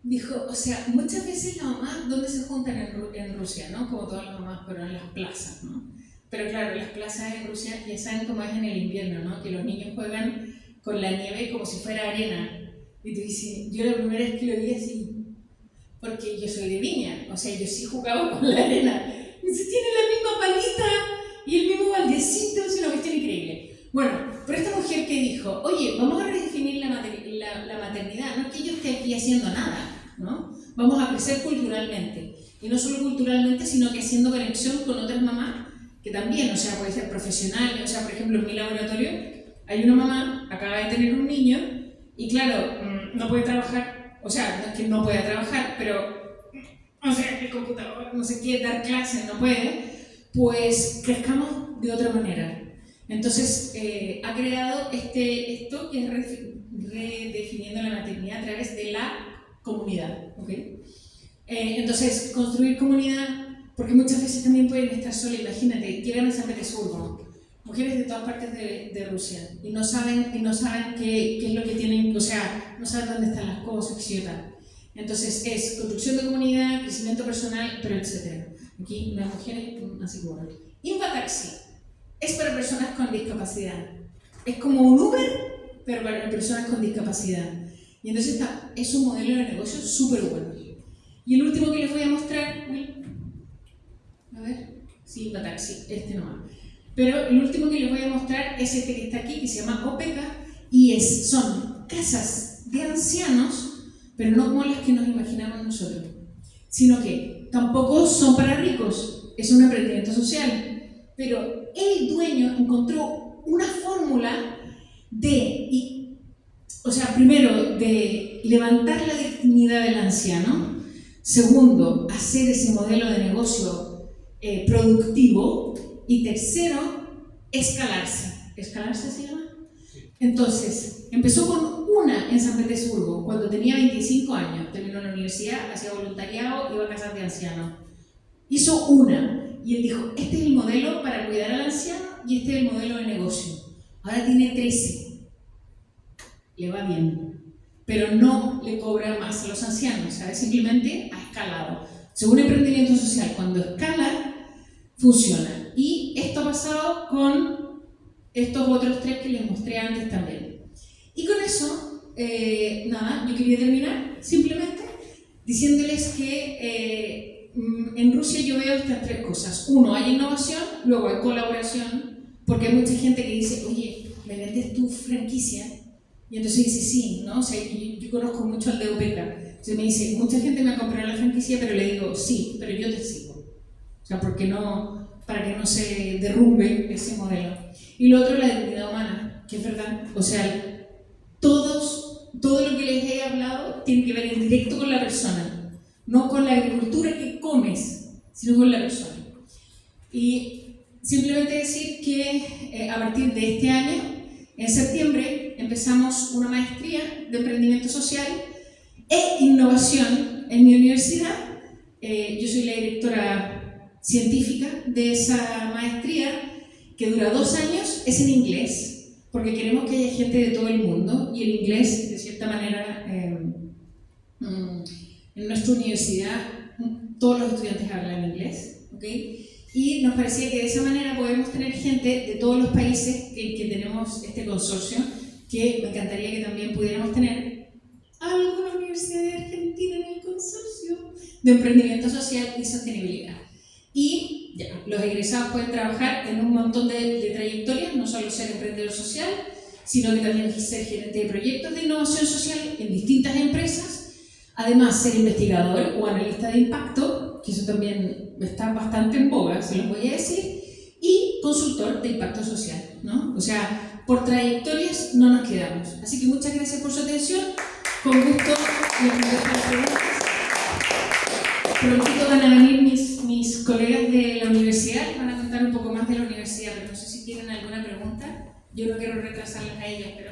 Speaker 2: dijo, o sea, muchas veces las mamás, ¿dónde se juntan en Rusia, no? Como todas las mamás, pero en las plazas, ¿no? Pero claro, las plazas en Rusia ya saben cómo es en el invierno, ¿no? Que los niños juegan con la nieve como si fuera arena. Y tú dices, yo la primera vez que lo vi así, porque yo soy de Viña, o sea, yo sí jugaba con la arena. Y dice, tiene la misma palita y el mismo baldecito, es una cuestión increíble. Bueno, pero esta mujer que dijo, oye, vamos a redefinir la maternidad, no es que yo esté aquí haciendo nada, ¿no? Vamos a crecer culturalmente. Y no solo culturalmente, sino que haciendo conexión con otras mamás, que también, o sea, puede ser profesional, o sea, por ejemplo, en mi laboratorio hay una mamá, acaba de tener un niño, y claro, no puede trabajar, o sea, no es que no pueda trabajar, pero, o sea, el computador, no sé qué, dar clases, no puede, pues crezcamos de otra manera. Entonces, ha creado esto que es redefiniendo la maternidad a través de la comunidad, ¿ok? Entonces, construir comunidad, porque muchas veces también pueden estar solas. Imagínate, llegan a San Petersburgo, mujeres de todas partes de Rusia, y no saben qué es lo que tienen, o sea, no saben dónde están las cosas, etc. Entonces, es construcción de comunidad, crecimiento personal, pero etc. Aquí las mujeres así como Invataxi es para personas con discapacidad. Es como un Uber, pero para personas con discapacidad. Y entonces es un modelo de negocio súper bueno. Y el último que les voy a mostrar, a ver, sí, Invataxi, este nomás. Pero el último que les voy a mostrar es este que está aquí, que se llama Opeka, y son casas de ancianos, pero no como las que nos imaginamos nosotros, sino que tampoco son para ricos, es un emprendimiento social, pero el dueño encontró una fórmula primero, de levantar la dignidad del anciano, segundo, hacer ese modelo de negocio productivo, y tercero, escalarse. ¿Escalarse se llama? Entonces, empezó con una en San Petersburgo, cuando tenía 25 años, terminó la universidad, hacía voluntariado, iba a casas de ancianos. Hizo una, y él dijo, este es el modelo para cuidar al anciano, y este es el modelo de negocio. Ahora tiene 13. Le va bien, pero no le cobra más a los ancianos, ¿sabes? Simplemente ha escalado. Según emprendimiento social, cuando escala, funciona. Y esto ha pasado con estos otros 3 que les mostré antes también. Y con eso, nada, yo quería terminar simplemente diciéndoles que en Rusia yo veo estas 3 cosas. Uno, hay innovación, luego hay colaboración, porque hay mucha gente que dice, oye, ¿me vendes tu franquicia? Y entonces dice, sí, ¿no? O sea, yo conozco mucho al de Opeka. Entonces me dice, mucha gente me ha comprado la franquicia, pero le digo, sí, pero yo te sigo. O sea, para que no se derrumbe ese modelo. Y lo otro, la dignidad humana, que es verdad. O sea, todo lo que les he hablado tiene que ver en directo con la persona. No con la agricultura que comes, sino con la persona. Y simplemente decir que a partir de este año, en septiembre, empezamos una maestría de emprendimiento social e innovación en mi universidad. Yo soy la directora científica de esa maestría, que dura 2 años, es en inglés, porque queremos que haya gente de todo el mundo, y el inglés, de cierta manera, en nuestra universidad, todos los estudiantes hablan inglés, ¿ok? Y nos parecía que de esa manera podemos tener gente de todos los países que tenemos este consorcio, que me encantaría que también pudiéramos tener alguna universidad de Argentina en el consorcio. de emprendimiento social y sostenibilidad. Y ya, los egresados pueden trabajar en un montón de trayectorias, no solo ser emprendedor social, sino que también ser gerente de proyectos de innovación social en distintas empresas, además ser investigador o analista de impacto, que eso también está bastante en boga, se los voy a decir, y consultor de impacto social, ¿no? O sea, por trayectorias no nos quedamos. Así que muchas gracias por su atención, con gusto les contesto las preguntas. Prontito van a venir mis colegas de la universidad, van a contar un poco más de la universidad, pero no sé si tienen alguna pregunta. Yo no quiero retrasarlas a ellas, pero...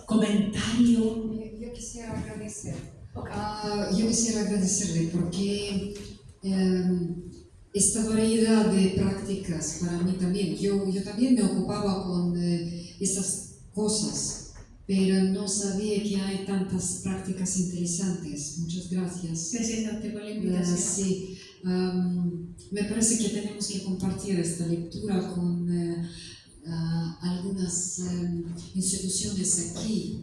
Speaker 2: Comentario.
Speaker 1: Yo quisiera agradecer. Yo quisiera agradecerle porque esta variedad de prácticas para mí también. Yo también me ocupaba con estas cosas, pero no sabía que hay tantas prácticas interesantes. Muchas gracias.
Speaker 2: Gracias a usted por la invitación.
Speaker 1: Sí, me parece que tenemos que compartir esta lectura con algunas instituciones aquí,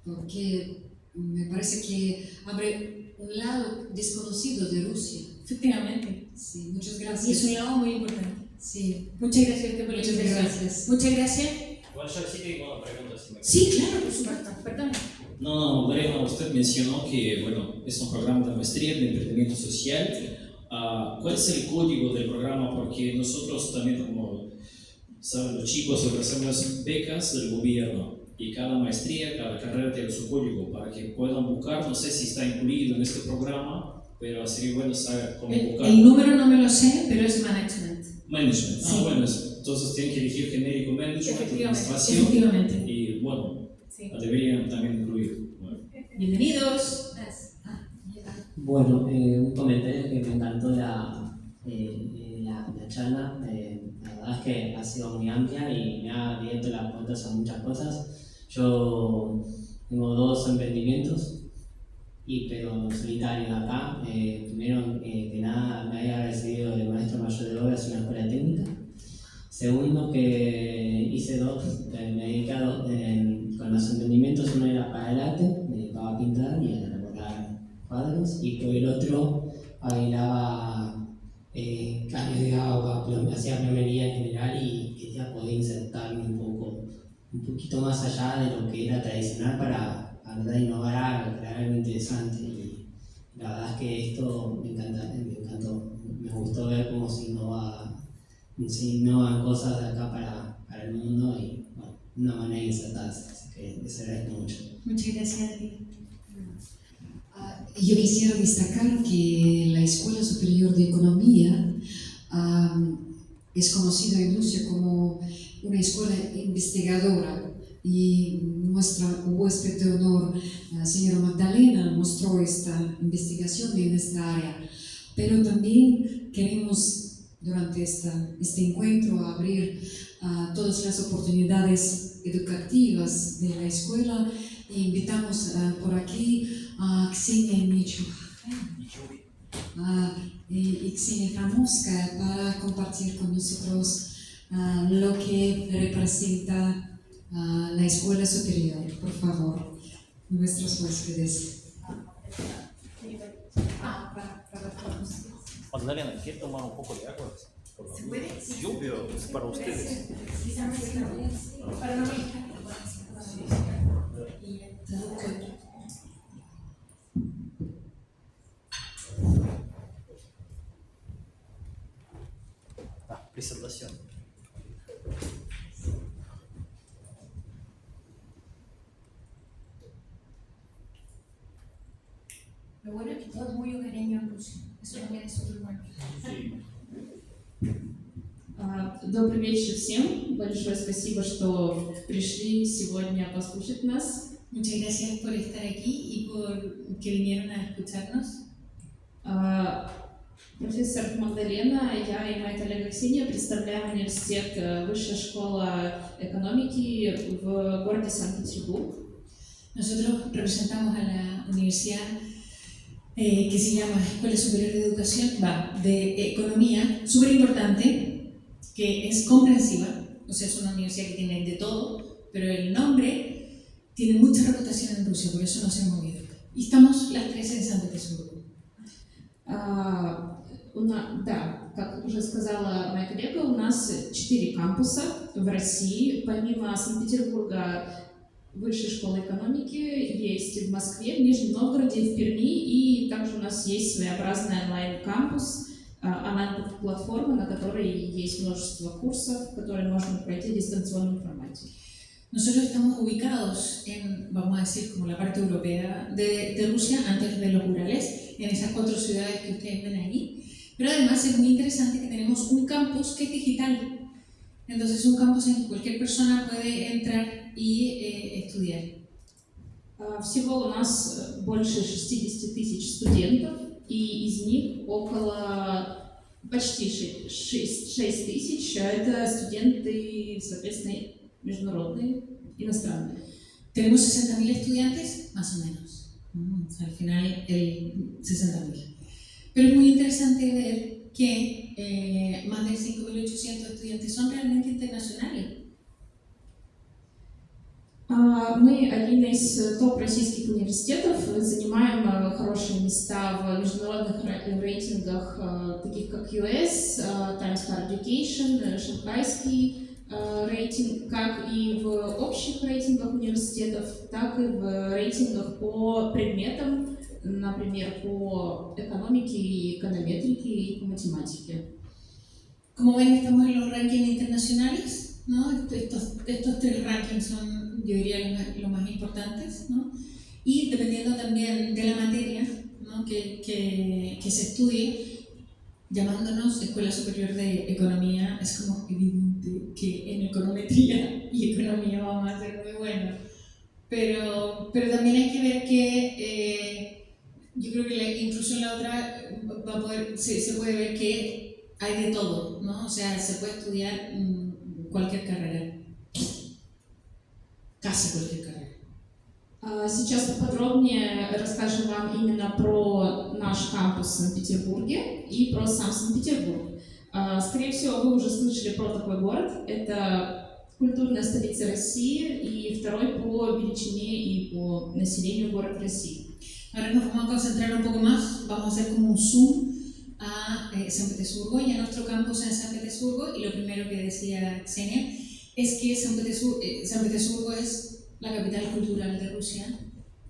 Speaker 1: porque me parece que abre un lado desconocido de Rusia.
Speaker 2: Efectivamente.
Speaker 1: Sí, muchas gracias.
Speaker 2: Y es un lado muy importante.
Speaker 1: Sí.
Speaker 2: Muchas gracias a usted por la
Speaker 1: Muchas
Speaker 2: invitación.
Speaker 1: gracias.
Speaker 2: Muchas gracias.
Speaker 4: Igual yo sí tengo una pregunta. Si me
Speaker 2: Sí, claro, por supuesto. Perdón.
Speaker 4: No, Breno, usted mencionó que bueno, es un programa de maestría de emprendimiento social. ¿Cuál es el código del programa? Porque nosotros también, como saben los chicos, ofrecemos becas del gobierno y cada maestría, cada carrera tiene su código para que puedan buscar. No sé si está incluido en este programa, pero sería bueno saber cómo buscar.
Speaker 2: El número no me lo sé, pero es management.
Speaker 4: Management.
Speaker 2: Sí.
Speaker 4: Bueno, entonces tienen que elegir genérico management, administración.
Speaker 2: Efectivamente.
Speaker 4: Y bueno,
Speaker 2: Sí.
Speaker 4: deberían también incluir. Bueno.
Speaker 2: Bienvenidos.
Speaker 5: Bueno, un comentario que me encantó la charla. La verdad es que ha sido muy amplia y me ha abierto las puertas a muchas cosas. Yo tengo 2 emprendimientos, pero solitarios acá. Primero que nada, me había recibido de maestro mayor de obras en una escuela técnica. Segundo, que hice 2, me dediqué con los emprendimientos. Uno era para el arte, me dedicaba a pintar y a elaborar cuadros, y por el otro bailaba caños de agua, hacía plomería en general y quería poder insertarme un poquito más allá de lo que era tradicional para innovar algo, crear algo interesante. Y la verdad es que esto me encantó, me gustó ver cómo se innovan cosas de acá para el mundo y bueno, una manera de insertarse, así que les agradezco mucho.
Speaker 2: Muchas gracias a ti.
Speaker 1: Yo quisiera destacar que la Escuela Superior de Economía es conocida en Rusia como una escuela investigadora, y nuestra huésped de honor, la señora Magdalena, mostró esta investigación en esta área. Pero también queremos, durante este encuentro, abrir todas las oportunidades educativas de la escuela, e invitamos por aquí a Ksenia y Ksenia Framovskaya para compartir con nosotros lo que representa la escuela superior. Por favor, nuestros huéspedes.
Speaker 4: Magdalena, ¿quiere tomar un poco de agua?
Speaker 2: ¿Se puede?
Speaker 4: Lluvia es para ustedes.
Speaker 2: Para no
Speaker 4: Presentación.
Speaker 2: Lo bueno es que todo es muy hogareño en Rusia. Eso también es súper bueno.
Speaker 6: Добрый вечер всем. Большое спасибо, что пришли сегодня послушать нас.
Speaker 2: Muchas gracias por estar aquí y por que vinieron a escucharnos.
Speaker 6: Профессор Магдалена, я и моя коллега Ксения представляем университет Высшая школа экономики в городе Санкт-Петербург.
Speaker 2: Nosotros representamos a la universidad que se llama Escuela Superior de Educación, de Economía, súper importante, que es comprensiva, o sea, es una universidad que tiene de todo, pero el nombre tiene mucha reputación en Rusia, por eso no se ha movido. Y estamos las tres en San Petersburgo.
Speaker 6: Да, как уже сказала моя коллега, у нас 4 кампуса в России. Помимо Санкт-Петербурга, Высшей школы экономики есть в Москве, в Нижнем Новгороде, в Перми, и также у нас есть своеобразный онлайн-кампус, онлайн-платформа, на которой есть множество курсов, которые можно пройти в дистанционном формате.
Speaker 2: Nosotros estamos ubicados en, vamos a decir, como la parte europea de Rusia, antes de los Urales, en esas 4 ciudades que ustedes ven ahí. Pero además es muy interesante que tenemos un campus que es digital. Entonces, un campus en que cualquier persona puede entrar y estudiar.
Speaker 6: Всего у нас больше 60 тысяч студентов, и из них около почти 6 тысяч это студенты, соответственно, международные, иностранные.
Speaker 2: Tenemos 60.000 estudiantes, más o menos. Al final, 60.000. Pero es muy interesante ver que más de 5.800 estudiantes son realmente internacionales.
Speaker 6: Мы один из топ-российских университетов, занимаем хорошие места в международных рейтингах, таких как US, Times Higher Education, шанхайский рейтинг, как и в общих рейтингах университетов, так и в рейтингах по предметам, например, по экономике и эконометрике и по математике.
Speaker 2: Como ven, estamos en los rankings internacionales, ¿no? Estos 3 rankings son, yo diría, los más importantes, ¿no? Y dependiendo también de la materia, ¿no? que se estudie, llamándonos Escuela Superior de Economía, es como evidente que en econometría y economía vamos a ser muy buenos. Pero también hay que ver que yo creo que incluso en la otra se puede ver que hay de todo, ¿no? O sea, se puede estudiar cualquier carrera, casi cualquier carrera.
Speaker 6: Сейчас поподробнее расскажем вам именно про наш кампус в Санкт-Петербурге и про сам Санкт-Петербург. Скорее всего, вы уже слышали про такой город. Это культурная столица России и второй по величине и по населению город России.
Speaker 2: Ahora nos vamos a concentrar un poco más, vamos a hacer como un zoom a San Petersburgo y a nuestro campus en San Petersburgo. Y lo primero que decía Xenia es que San Petersburgo es la capital cultural de Rusia.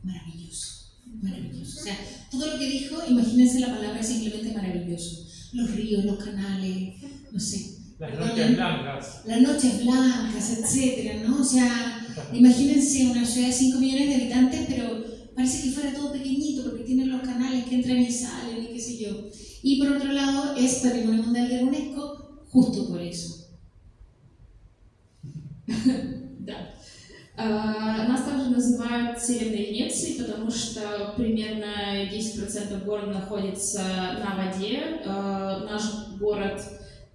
Speaker 2: Maravilloso, maravilloso. O sea, todo lo que dijo, imagínense la palabra, es simplemente maravilloso. Los ríos, los canales, no sé.
Speaker 3: Las noches blancas.
Speaker 2: Las noches blancas, etcétera, ¿no? O sea, imagínense una ciudad de 5 millones de habitantes, pero parece que fuera todo pequeñito porque tienen los canales que entran y salen y qué sé yo. Y por otro lado, es Patrimonio Mundial de la UNESCO justo por eso.
Speaker 6: Да. Нас также называют Северной Венецией, потому что примерно 10% города находится на воде. Наш город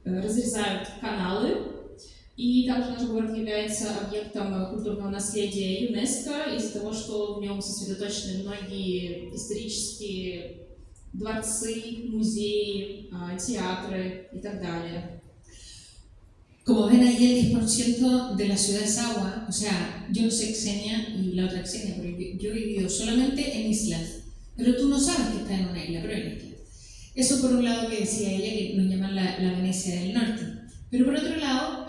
Speaker 6: разрезают каналы, и также наш город является объектом культурного наследия ЮНЕСКО из-за того, что в нем сосредоточены многие исторические дворцы, музеи, театры и так далее.
Speaker 2: Como ven ahí, el 10% de la ciudad es agua. O sea, yo no sé Xenia y la otra Xenia, porque yo he vivido solamente en islas. Pero tú no sabes que estás en una isla, pero en islas. Eso por un lado que decía ella, que nos llaman la Venecia del Norte. Pero por otro lado,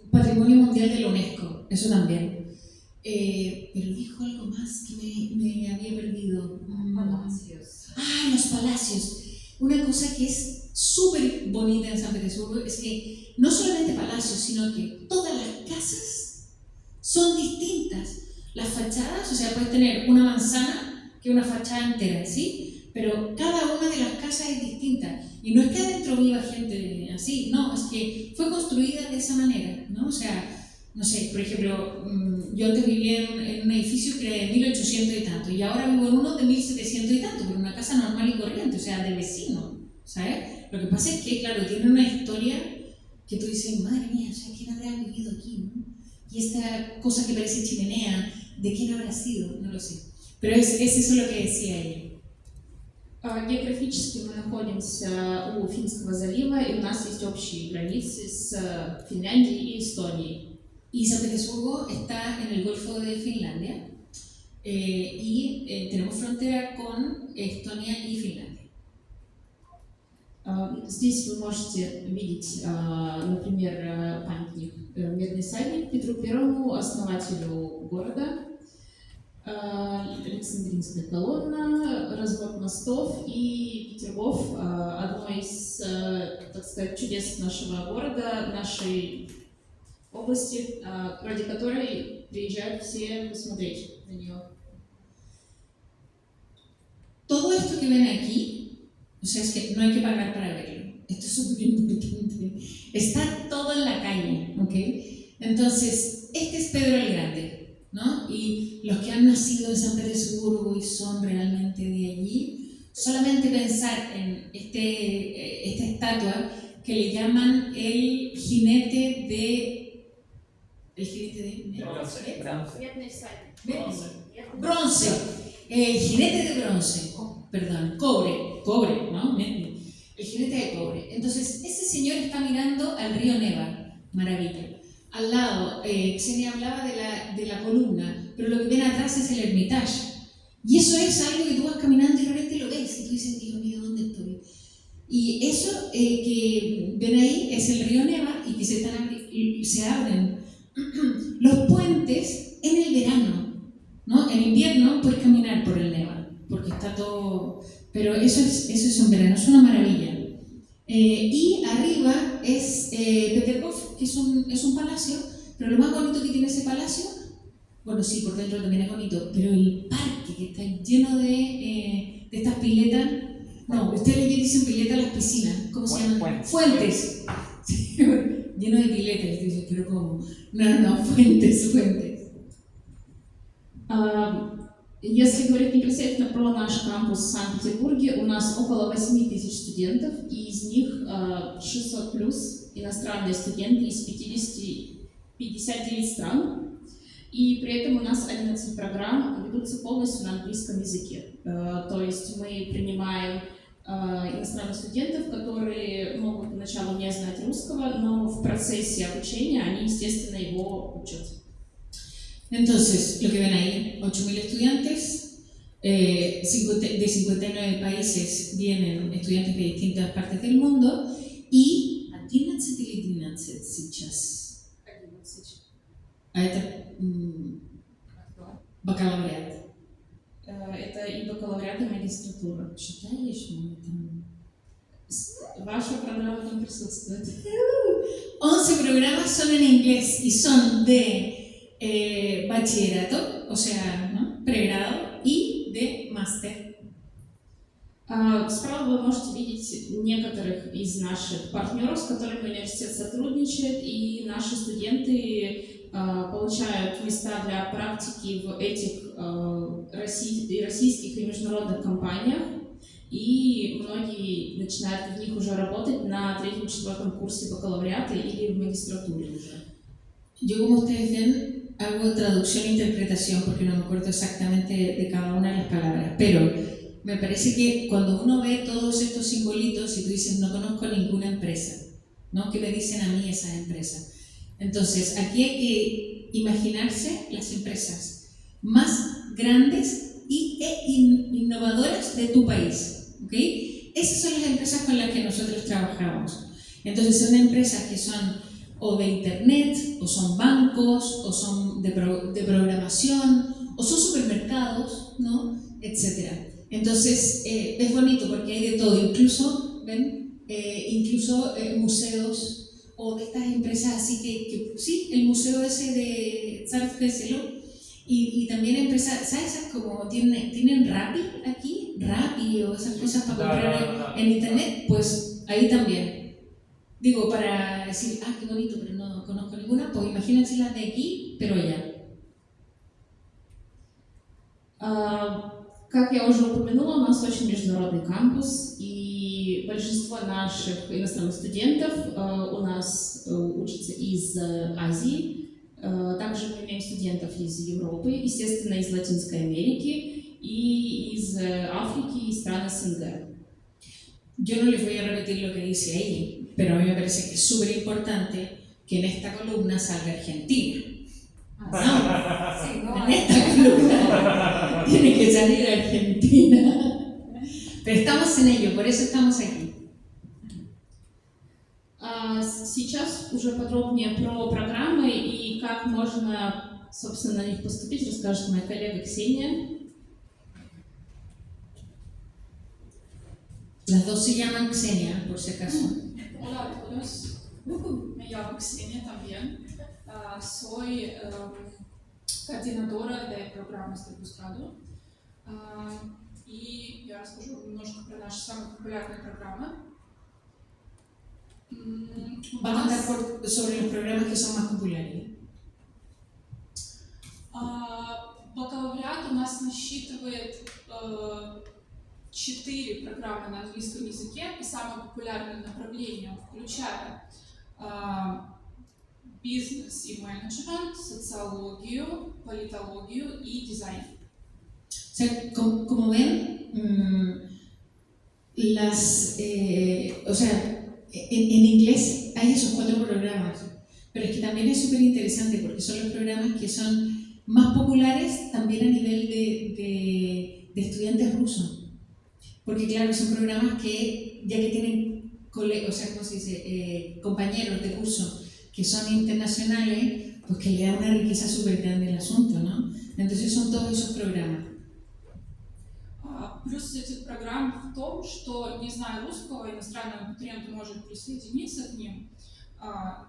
Speaker 2: Patrimonio Mundial de la UNESCO, eso también. Pero dijo algo más que me había perdido.
Speaker 6: Palacios.
Speaker 2: Ah, los palacios. Una cosa que es súper bonita en San Petersburgo es que no solamente palacios, sino que todas las casas son distintas. Las fachadas, o sea, puedes tener una manzana que una fachada entera, ¿sí? Pero cada una de las casas es distinta. Y no es que adentro viva gente así, no, es que fue construida de esa manera, ¿no? O sea, no sé, por ejemplo, yo antes vivía en un edificio que era de 1800 y tanto, y ahora vivo en uno de 1700 y tanto, pero una casa normal y corriente, o sea, de vecino, ¿sabes? Lo que pasa es que, claro, tiene una historia que tú dices, madre mía, o sea, ¿quién habrá vivido aquí, no? Y esta cosa que parece chimenea, ¿de quién habrá sido? No lo sé. Pero es eso lo que decía ella.
Speaker 6: Географически мы находимся у Финского залива, и у нас есть общие границы с Финляндией и Эстонией.
Speaker 2: Y San Petersburgo está en el Golfo de Finlandia. y tenemos frontera con Estonia y Finlandia.
Speaker 6: Здесь вы можете видеть, например, памятник Медный всадник Петру Первому, основателю города, Александринская колонна, развод мостов и Петергоф, одно из, так сказать, чудес нашего города, нашей области, ради которой приезжают все посмотреть на нее.
Speaker 2: Todo esto que ven aquí, o sea, es que no hay que pagar para verlo. Esto es súper importante. Está todo en la calle, ¿ok? Entonces, este es Pedro el Grande, ¿no? Y los que han nacido en San Petersburgo y son realmente de allí, solamente pensar en esta estatua que le llaman el jinete de... ¿El jinete de? Bronce. El jinete de bronce. Perdón, cobre, ¿no? El jinete de cobre. Entonces, ese señor está mirando al río Neva, maravilla. Al lado, Xenia hablaba de la columna, pero lo que ven atrás es el Hermitage. Y eso es algo que tú vas caminando y de repente lo ves, y tú dices, Dios mío, ¿dónde estoy? Y eso que ven ahí es el río Neva y que se abren los puentes en el verano, ¿no? En invierno puedes caminar por el Neva, porque está todo... Pero eso es en verano, es una maravilla. Y arriba es Peterhof, que es un palacio, pero lo más bonito que tiene ese palacio, bueno, sí, por dentro también es bonito, pero el parque que está lleno de estas piletas, no, ustedes le dicen piletas a las piscinas, ¿cómo se llaman? Fuentes. Lleno de piletas, dicen, pero ¿cómo? No, fuentes.
Speaker 6: Если говорить непосредственно про наш кампус в Санкт-Петербурге, у нас около 8 тысяч студентов, и из них 600 плюс иностранные студенты из 59 стран. И при этом у нас 11 программ ведутся полностью на английском языке. То есть мы принимаем иностранных студентов, которые могут поначалу не знать русского, но в процессе обучения они, естественно, его учат.
Speaker 2: Entonces, lo que ven ahí, 8.000 estudiantes, de 59 países vienen estudiantes de distintas partes del mundo y 11 или 12 сейчас. А это бакалавриат.
Speaker 6: Это и бакалавриат, и магистратура.
Speaker 2: Читаешь, мы там...
Speaker 6: Ваша программа там присутствует.
Speaker 2: 11 programas son en inglés y son de bachillerato, o sea, ¿no? Pregrado, y de máster.
Speaker 6: Справа вы можете видеть некоторых из наших партнеров, с которыми университет сотрудничает, и наши студенты получают места для практики в этих российских и международных компаниях, и многие начинают в них уже работать на 3-4 курсе бакалавриата или в магистратуре уже.
Speaker 2: Yo, como ustedes ven, hago traducción e interpretación porque no me acuerdo exactamente de cada una de las palabras, pero me parece que cuando uno ve todos estos simbolitos y tú dices, no conozco ninguna empresa, ¿no? ¿Qué me dicen a mí esas empresas? Entonces, aquí hay que imaginarse las empresas más grandes e innovadoras de tu país, ¿ok? Esas son las empresas con las que nosotros trabajamos. Entonces, son empresas que son o de internet, o son bancos, o son de programación, o son supermercados, ¿no? Etcétera. Entonces, es bonito porque hay de todo, incluso, ¿ven? Museos o de estas empresas así que sí, el museo ese de Charles Geselo y también empresas, ¿sabes? Como tienen Rappi aquí, Rappi o esas cosas para comprar en internet, pues ahí también. Digo, para decir, qué bonito, pero no conozco ninguna, pues imagínense las de aquí, pero allá.
Speaker 6: Как я уже упомянула, у нас очень международный кампус, и большинство наших иностранных студентов у нас учатся из Азии. Также мы имеем студентов из Европы, естественно, из Латинской Америки и из Африки и стран СНГ.
Speaker 2: Yo no les voy a repetir lo que dice ahí, pero a mí me parece que es súper importante que en esta columna salga Argentina. No,
Speaker 1: Sí, no,
Speaker 2: en esta columna tiene que salir Argentina. Pero estamos en ello, por eso estamos aquí.
Speaker 6: Сейчас уже подробнее про программы и как можно, собственно, на них поступить, расскажет моя коллега Ксения.
Speaker 2: Las dos se llaman Xenia, por si acaso.
Speaker 7: Hola a todos, me llamo Ksenia también, soy координатора de programas de posgrado, и я расскажу немножко про наши самые популярные программы.
Speaker 2: Va a contar sobre los programas que son más populares.
Speaker 7: Бакалавриат у нас насчитывает 4 программы на английском языке по самым популярным направлениям, включая бизнес и менеджмент, социологию, политологию и дизайн.
Speaker 2: O sea, como ven, en inglés hay esos 4 programas, pero es que también es súper interesante porque son los programas que son más populares también a nivel de estudiantes rusos. Porque claro, son programas que, ya que tienen compañeros de curso que son internacionales, pues que le da una riqueza súper grande al asunto, ¿no? Entonces son todos esos programas.
Speaker 7: Плюс этих программ в том, что, не зная русского, иностранный абитуриент может присоединиться к ним,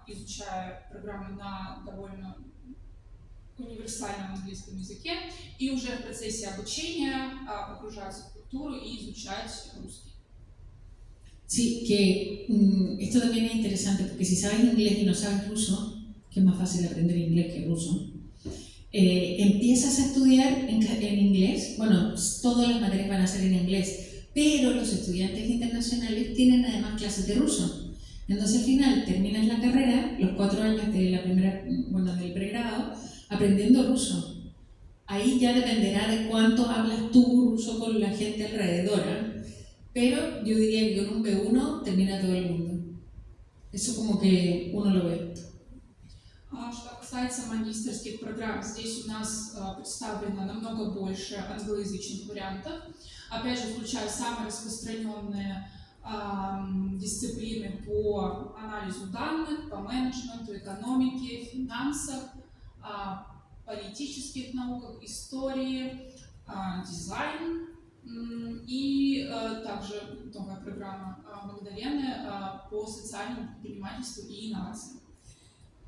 Speaker 7: изучая программы на довольно универсальном английском языке, и уже в процессе обучения погружаться в культуру и изучать русский.
Speaker 2: Sí, que esto también es interesante, porque si sabes inglés y no sabes ruso, que es más fácil aprender inglés que ruso, empiezas a estudiar en inglés. Bueno, todas las materias van a ser en inglés, pero los estudiantes internacionales tienen además clases de ruso. Entonces al final terminas la carrera, los 4 años de del pregrado, aprendiendo ruso. Ahí ya dependerá de cuánto hablas tú ruso con la gente alrededor, pero yo diría que con un B1 termina todo el mundo. Eso como que uno lo ve.
Speaker 7: Что касается магистерских программ, здесь у нас представлено намного больше англоязычных вариантов, опять же, включая самые распространенные дисциплины по анализу данных, по менеджменту, экономике, финансах, политических науках, истории, дизайн и также новая программа Магдалены по социальному предпринимательству и инновациям.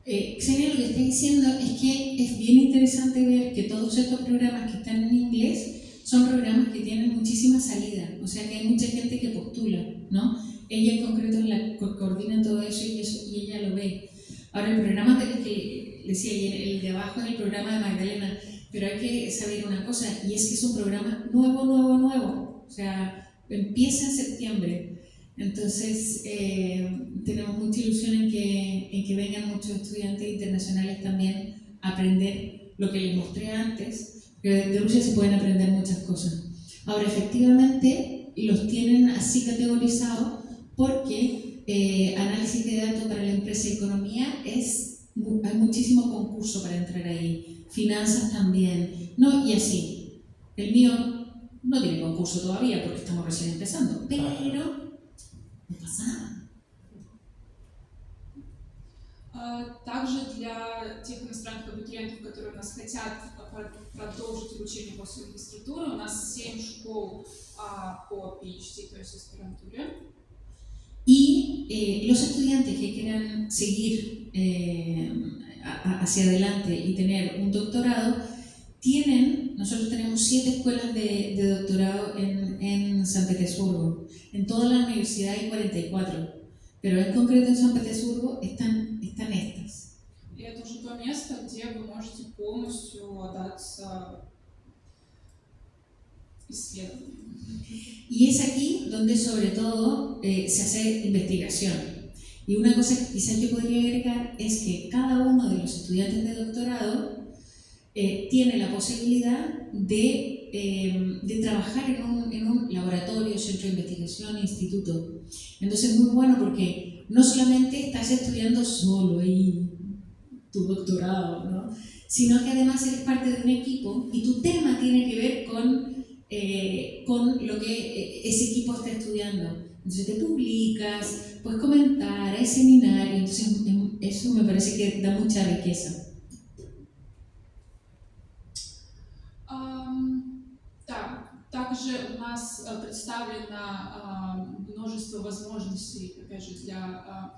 Speaker 2: Xenia, lo que está diciendo es que es bien interesante ver que todos estos programas que están en inglés son programas que tienen muchísima salida, o sea que hay mucha gente que postula, ¿no? Ella en concreto coordina todo eso y ella lo ve. Ahora el programa que decía, el de abajo es el programa de Magdalena, pero hay que saber una cosa, y es que es un programa nuevo, o sea, empieza en septiembre. Entonces, tenemos mucha ilusión en que vengan muchos estudiantes internacionales también a aprender lo que les mostré antes, que de Rusia se pueden aprender muchas cosas. Ahora, efectivamente, los tienen así categorizados porque análisis de datos para la empresa y economía hay muchísimo concurso para entrar ahí, finanzas también, ¿no? Y así. El mío no tiene concurso todavía porque estamos recién empezando, pero не пasa.
Speaker 7: Также для тех иностранных абитуриентов, которые у нас хотят продолжить обучение после магистратуры, у нас 7 школ по PhD, то есть аспирантуре.
Speaker 2: Y los estudiantes que quieran seguir hacia adelante y tener un doctorado, nosotros tenemos 7 escuelas de doctorado en San Petersburgo. En toda la universidad hay 44, pero en concreto en San Petersburgo están estas.
Speaker 7: И это уже то место, где вы можете полностью отдаться исследованию.
Speaker 2: Y es aquí donde sobre todo se hace investigación. Y una cosa que quizás yo podría agregar es que cada uno de los estudiantes de doctorado tiene la posibilidad de trabajar en un laboratorio, centro de investigación, instituto. Entonces es muy bueno porque no solamente estás estudiando solo ahí tu doctorado, ¿no? Sino que además eres parte de un equipo y tu tema tiene que ver con lo que ese equipo está estudiando. Entonces te publicas, puedes comentar, hay seminarios, entonces eso me parece que da mucha riqueza.
Speaker 7: Да, также у нас представлено множество возможностей, опять же, для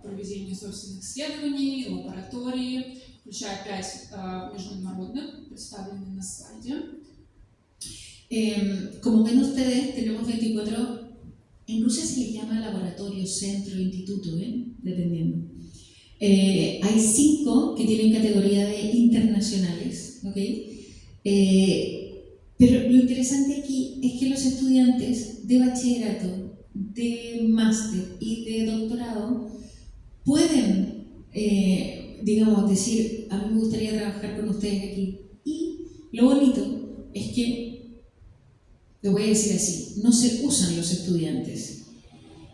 Speaker 7: проведения собственных исследований, лаборатории, включая 5 международных, представленных на слайде.
Speaker 2: Como ven ustedes, tenemos 24, en Rusia se les llama laboratorio, centro, instituto, dependiendo. Hay 5 que tienen categoría de internacionales, ¿ok? Pero lo interesante aquí es que los estudiantes de bachillerato, de máster y de doctorado pueden, digamos, decir, a mí me gustaría trabajar con ustedes aquí. Y lo bonito es que, lo voy a decir así, no se usan los estudiantes,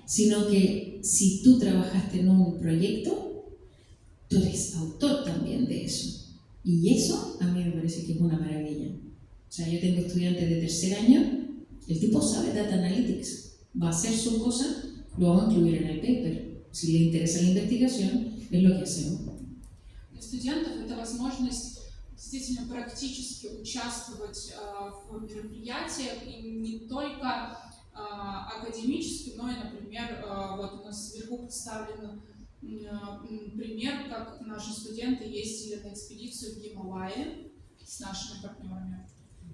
Speaker 2: sino que si tú trabajaste en un proyecto, tú eres autor también de eso. Y eso a mí me parece que es una maravilla. O sea, yo tengo estudiantes de tercer año, el tipo sabe Data Analytics, va a hacer su cosa, lo vamos a incluir en el paper. Si le interesa la investigación, es lo que hacemos.
Speaker 7: Для студентов это возможность действительно практически участвовать в мероприятиях, и не только академически, но и, например, вот у нас сверху представлен пример, как наши студенты ездили на экспедицию в Гималайи с нашими партнерами.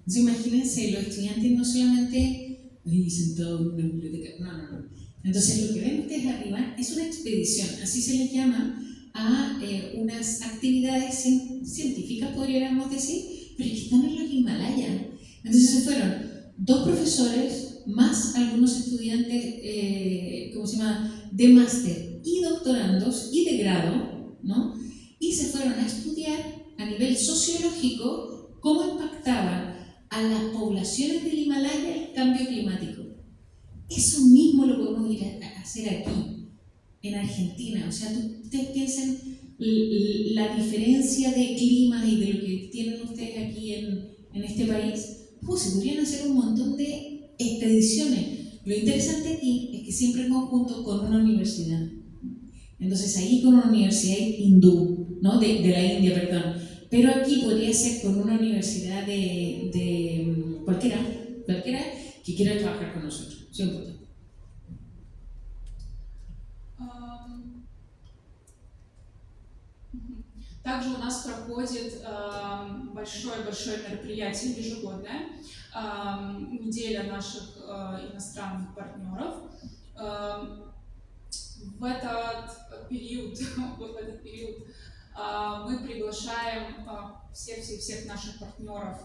Speaker 2: Entonces, imagínense, los estudiantes no solamente sentados en una biblioteca, no. Entonces, lo que ven ustedes arriba es una expedición, así se les llama a unas actividades científicas, podríamos decir, pero que están en los Himalayas. Entonces, se fueron 2 profesores más algunos estudiantes, ¿cómo se llama?, de máster y doctorandos y de grado, ¿no? Y se fueron a estudiar a nivel sociológico cómo impactaba a las poblaciones del Himalaya el cambio climático. Eso mismo lo podemos ir a hacer aquí, en Argentina. O sea, ustedes piensen la diferencia de clima y de lo que tienen ustedes aquí en este país. Pues se podrían hacer un montón de expediciones. Lo interesante aquí es que siempre en conjunto con una universidad. Entonces ahí con una universidad hindú, ¿no? de la India, perdón. Pero aquí podría ser con una universidad de cualquiera que quiera trabajar con nosotros. Sí, un poco.
Speaker 7: Также у нас проходит большое мероприятие ежегодное, неделя наших иностранных партнеров. В этот период мы приглашаем всех наших партнеров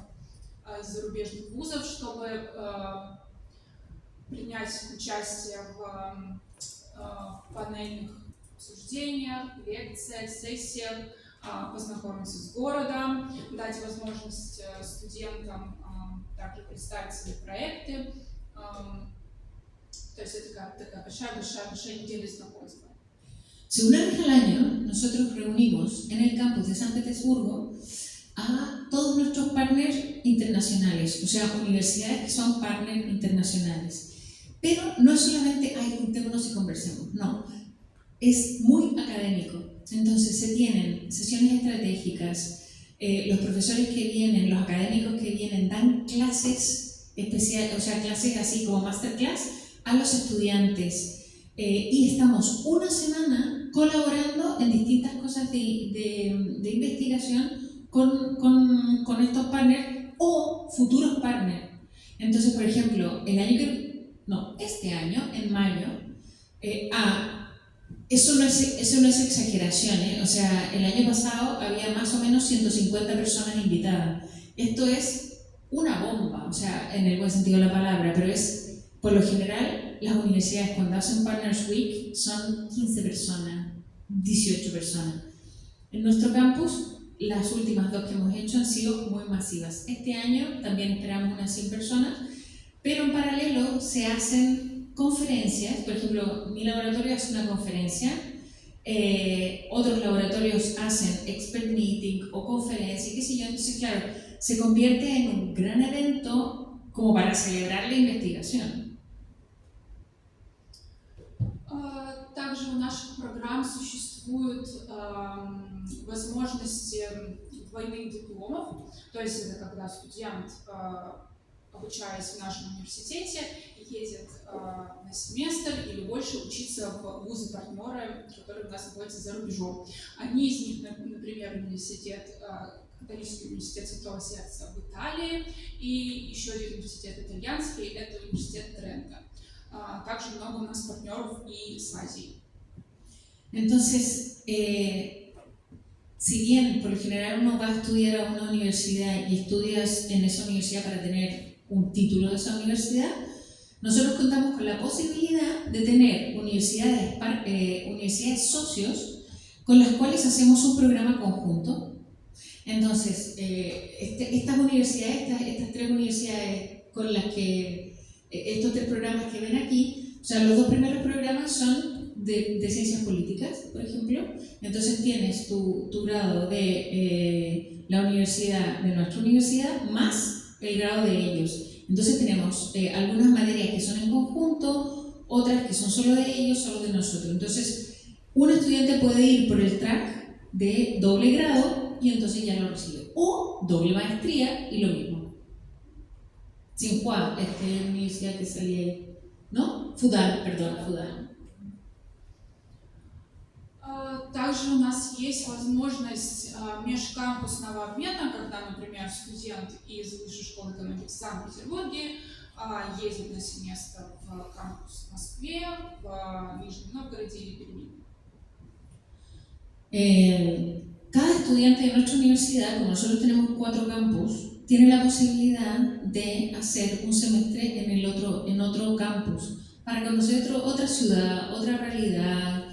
Speaker 7: из зарубежных вузов, чтобы принять участие в панельных обсуждениях, лекциях, сессиях, познакомиться с городом, дать возможность студентам также представить свои проекты. То есть это такая большая неделя знакомства.
Speaker 2: Una vez al año, nosotros reunimos en el campus de San Petersburgo a todos nuestros partners internacionales, o sea, universidades que son partners internacionales. Pero no es solamente, juntémonos y conversemos, no, es muy académico. Entonces se tienen sesiones estratégicas, los profesores que vienen, los académicos que vienen, dan clases especiales, o sea, clases así como masterclass a los estudiantes. Y estamos una semana colaborando en distintas cosas de investigación con estos partners o futuros partners. Entonces, por ejemplo, este año, en mayo, eso no es exageración, o sea, el año pasado había más o menos 150 personas invitadas. Esto es una bomba, o sea, en el buen sentido de la palabra, pero es, por lo general, las universidades cuando hacen Partners Week son 15 personas, 18 personas. En nuestro campus, las últimas 2 que hemos hecho han sido muy masivas. Este año también esperamos unas 100 personas, pero en paralelo se hacen conferencias. Por ejemplo, mi laboratorio hace una conferencia otros laboratorios hacen expert meeting o conferencia, qué sé yo. Entonces, claro, se convierte en un gran evento como para celebrar la investigación.
Speaker 7: Также у наших программ существуют возможности двойных дипломов, то есть это когда студент, обучаясь в нашем университете, едет на семестр или больше учиться в вузы-партнеры, которые у нас находятся за рубежом. Одни из них, например, Католический университет Святого Сердца в Италии, и еще один университет итальянский, это университет Трента. Также много у нас партнеров и с Азией.
Speaker 2: Entonces, si bien por lo general uno va a estudiar a una universidad y estudias en esa universidad para tener un título de esa universidad, nosotros contamos con la posibilidad de tener universidades socios con las cuales hacemos un programa conjunto. Entonces, estas universidades, estas tres universidades con las que estos tres programas que ven aquí, o sea, los dos primeros programas son de ciencias políticas, por ejemplo. Entonces tienes tu grado de la universidad, de nuestra universidad, más el grado de ellos. Entonces tenemos algunas materias que son en conjunto, otras que son solo de ellos, solo de nosotros. Entonces, un estudiante puede ir por el track de doble grado y entonces ya lo recibe. O doble maestría y lo mismo. Tsinghua, universidad que salía ahí, ¿no? Fudan.
Speaker 7: Также у нас есть возможность межкампусного обмена, когда, например, студент из Высшей школы экономики в Санкт-Петербурге ездит на семестр в кампус в Москве, в Нижнем Новгороде или Перми.
Speaker 2: Cada estudiante de nuestra universidad, como nosotros tenemos 4 campus, tiene la posibilidad de hacer un semestre en otro campus para conocer otra ciudad, otra realidad.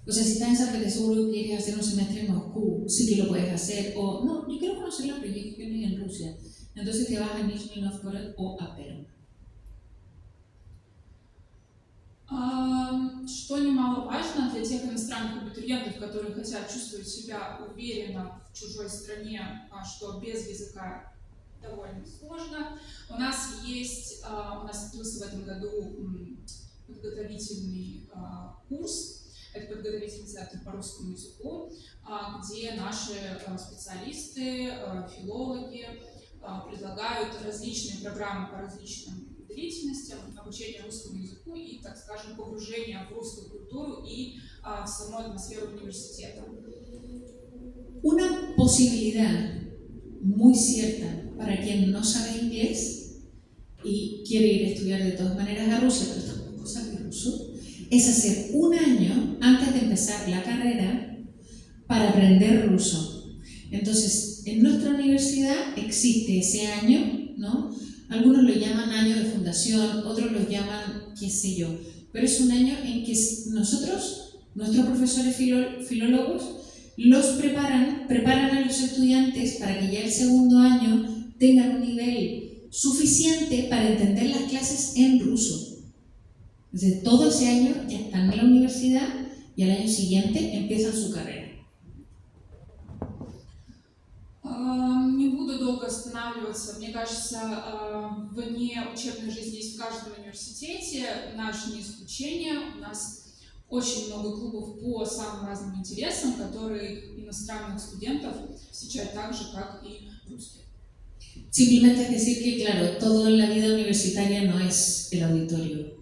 Speaker 2: O sea, si estás en San Petersburgo y quieres hacer un semestre en Moscú, sí que lo puedes hacer. O no, yo quiero conocer las regiones en Rusia. Entonces te vas a Nizhny Novgorod o a Perm.
Speaker 7: Что немаловажно для тех иностранных абитуриентов, которые хотят чувствовать себя уверенно в чужой стране, что без языка довольно сложно. У нас открылся в этом году подготовительный курс. Это подготовительный центр по русскому языку, где наши специалисты, филологи предлагают различные программы по различным длительностям обучения русскому языку и, так скажем, погружения в русскую культуру и в саму атмосферу университета.
Speaker 2: Una posibilidad muy cierta para quien no sabe inglés y quiere ir a estudiar de todas maneras a Rusia, pero tampoco sabe ruso, es hacer un año antes de empezar la carrera para aprender ruso. Entonces, en nuestra universidad existe ese año, ¿no? Algunos lo llaman año de fundación, otros lo llaman qué sé yo, pero es un año en que nosotros, nuestros profesores filólogos, los preparan a los estudiantes para que ya el segundo año tengan un nivel suficiente para entender las clases en ruso. Desde todo ese año ya están en la universidad y al año siguiente empiezan su carrera.
Speaker 7: Не буду долго останавливаться. Мне кажется, вне учебной жизни есть в каждом университете. Наш не исключение. У нас очень много клубов по самым разным интересам, которые иностранных студентов встречают так же, как и русских.
Speaker 2: Simplemente es decir que, claro, todo en la vida universitaria no es el auditorio,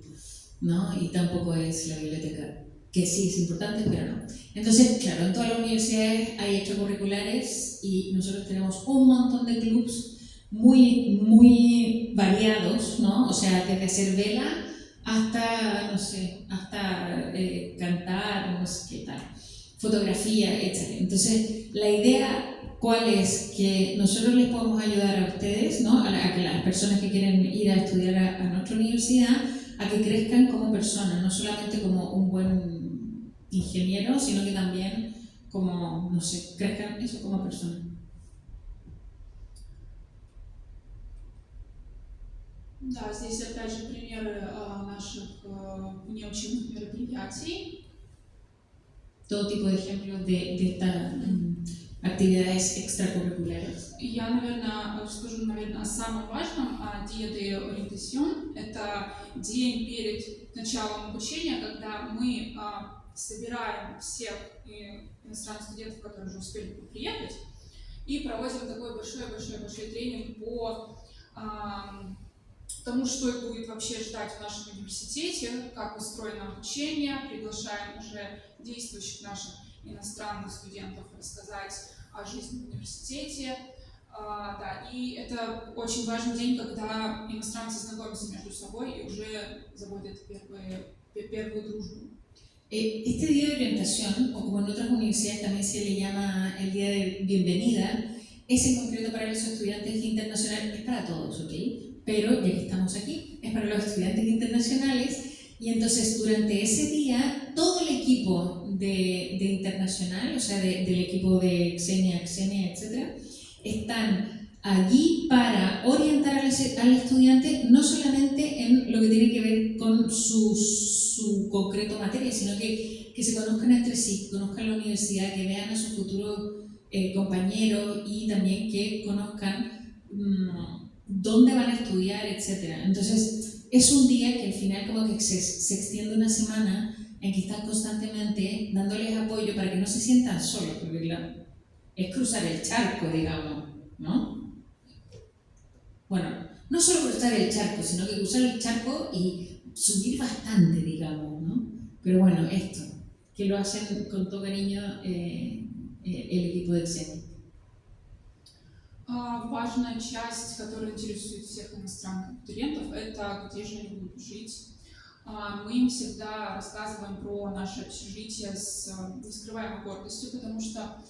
Speaker 2: ¿no? Y tampoco es la biblioteca, que sí es importante, pero no. Entonces, claro, en todas las universidades hay extracurriculares y nosotros tenemos un montón de clubs muy variados, ¿no? O sea, desde hacer vela hasta, no sé, hasta cantar, no sé qué tal, fotografía, etc. Entonces, la idea, ¿cuál es? Que nosotros les podemos ayudar a ustedes, ¿no? A que las personas que quieren ir a estudiar a nuestra universidad, a que crezcan como personas, no solamente como un buen ingeniero, sino que también como, no sé, crezcan eso como personas.
Speaker 7: Да, здесь опять же примеры наших внеучебных мероприятий.
Speaker 2: todo tipo de ejemplos de estas actividades extracurriculares.
Speaker 7: Я, наверное, скажу, наверное, о самом важном, Dia de Orientación. Это день перед началом обучения, когда мы собираем всех иностранных студентов, которые уже успели приехать, и проводим такой большой тренинг по тому, что будет вообще ждать в нашем университете, как устроено обучение. Приглашаем уже действующих наших иностранных студентов рассказать о жизни в университете. Да, и это очень важный день, когда иностранцы знакомятся между собой и уже заводят первую дружбу.
Speaker 2: Este día de orientación, o como en otras universidades también se le llama el día de bienvenida, es en concreto para los estudiantes internacionales, es para todos, ¿ok? Pero ya que estamos aquí, es para los estudiantes internacionales, y entonces durante ese día todo el equipo de internacional, o sea, del equipo de Xenia, etc., están allí para orientar al estudiante no solamente en lo que tiene que ver con su concreto materia, sino que se conozcan entre sí, que conozcan la universidad, que vean a sus futuros compañeros y también que conozcan dónde van a estudiar, etc. Entonces, es un día que al final como que se extiende una semana en que están constantemente dándoles apoyo para que no se sientan solos, porque es cruzar el charco, digamos, ¿no? Bueno, no solo cruzar el charco, sino que cruzar el charco y subir bastante, digamos, ¿no? Pero bueno, esto, que lo hacen con todo cariño el equipo de Xenia.
Speaker 7: Важная часть, которая интересует всех иностранных абитуриентов, это где же они будут жить. Мы им всегда рассказываем про наше общежитие с нескрываемой гордостью, потому что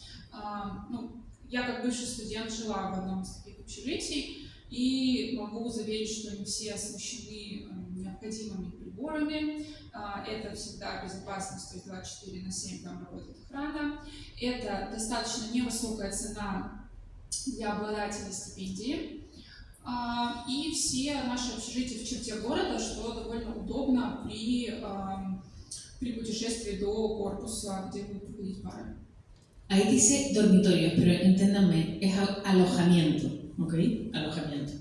Speaker 7: я как бывший студент жила в одном из таких общежитий и могу заверить, что они все оснащены необходимыми приборами. Это всегда безопасность, то есть 24/7 там работает охрана. Это достаточно невысокая цена для обладателей стипендии. И все наши общежития в черте города, что довольно удобно при путешествии до корпуса, где будут проходить пары.
Speaker 2: Ahí dice dormitorios, pero entiéndanme, es alojamiento, ¿ok? Alojamiento.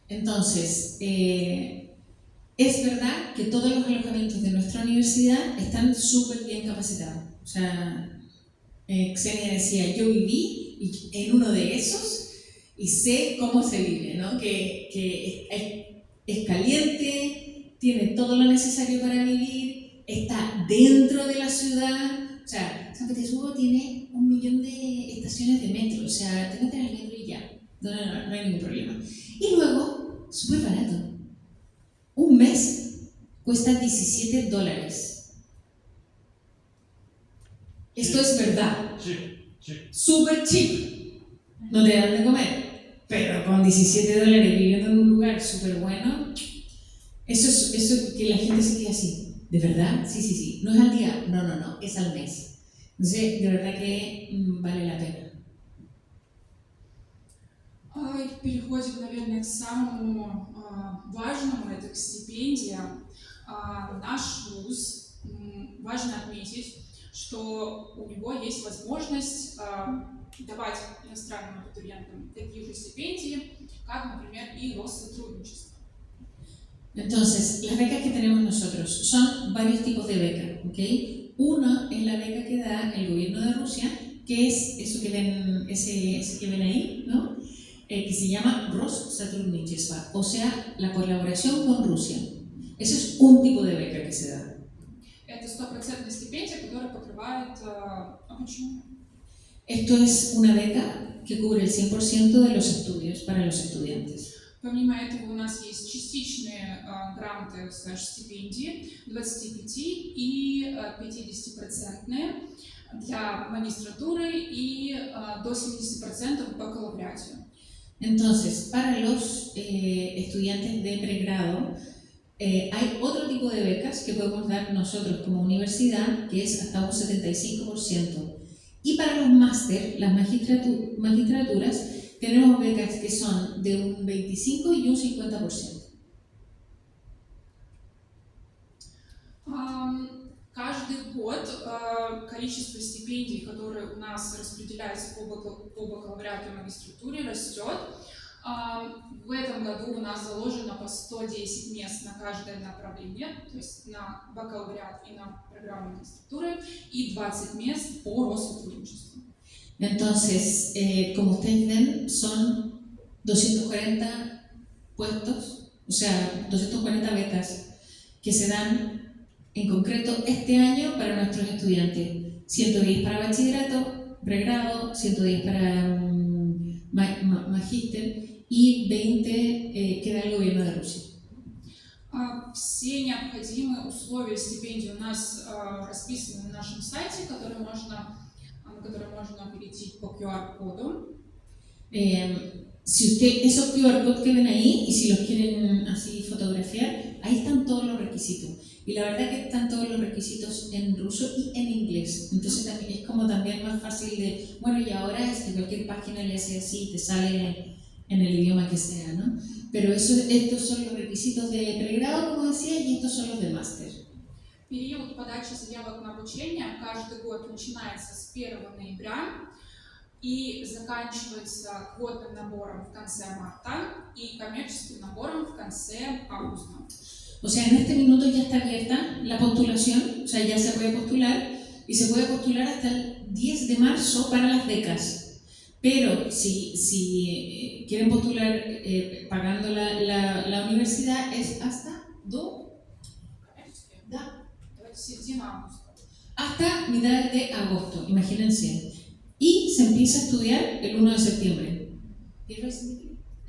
Speaker 2: Entonces, es verdad que todos los alojamientos de nuestra universidad están súper bien capacitados. O sea, Xenia decía, yo viví en uno de esos y sé cómo se vive, ¿no? Que es caliente, tiene todo lo necesario para vivir, está dentro de la ciudad. O sea, San Petersburgo tiene 1 millón de estaciones de metro, o sea, te metes al metro y ya, no hay ningún problema. Y luego, súper barato, un mes cuesta $17. Esto es verdad, súper cheap, no te dan de comer, pero con $17 viviendo en un lugar súper bueno, eso que la gente se quede así. ¿De verdad? Sí. ¿No es al día? No, es al mes. Entonces, de verdad que vale la pena.
Speaker 7: Переходим, наверное, к самому важному, это к стипендиям. Наш вуз, важно отметить, что у него есть возможность давать иностранным абитуриентам такие же стипендии, как, например, и Россотрудничество.
Speaker 2: Entonces, las becas que tenemos nosotros son varios tipos de becas, ¿ok? Una es la beca que da el gobierno de Rusia, que es eso que ven, ese que ven ahí, ¿no? Que se llama Россотрудничество, o sea, la colaboración con Rusia. Ese es un tipo de beca que se da.
Speaker 7: Это 100% стипендия, которая покрывает обучение.
Speaker 2: Esto es una beca que cubre el 100% de los estudios para los estudiantes.
Speaker 7: Помимо этого у нас есть частичные гранты, стипендии, 25 и 50% для магистратуры и до 70% в бакалавриате.
Speaker 2: Entonces, para los estudiantes de pregrado, hay otro tipo de becas que podemos dar nosotros como universidad, que es hasta un 75%. Y para los máster, las magistraturas, tenemos becas que son de un 25 y un 50%.
Speaker 7: Каждый каждый год количество стипендий, которые у нас распределяются по бакалавриату и магистратуре, растет. В этом году у нас заложено по 110 мест на каждое направление, то есть на бакалавриат и на программу магистратуры, и 20 мест по Россотрудничеству.
Speaker 2: Entonces, como ustedes ven, son 240 puestos, o sea, 240 becas que se dan en concreto este año para nuestros estudiantes. 110 para bachillerato, pregrado, 110 para magíster y 20 que da el gobierno de Rusia.
Speaker 7: Все необходимые условия стипендий у нас расписаны на нашем сайте, на который можно перейти по QR-коду.
Speaker 2: Si usted, esos QR codes que ven ahí, y si los quieren así fotografiar, ahí están todos los requisitos. Y la verdad que están todos los requisitos en ruso y en inglés. Entonces también es como también más fácil de, bueno, y ahora cualquier página le hace así y te sale en el idioma que sea, ¿no? Pero estos son los requisitos de pregrado, como decía, y estos son los de máster.
Speaker 7: Период подачи заявок на обучение каждый год начинается с 1 ноября и заканчивается квотным набором в конце марта и коммерческим набором в конце августа.
Speaker 2: O sea, en este minuto ya está abierta la postulación, o sea, ya se puede postular y se puede postular hasta el 10 de marzo para las becas. Pero si quieren postular pagando la universidad es hasta hasta mitad de agosto, imagínense. Y se empieza a estudiar el 1 de septiembre.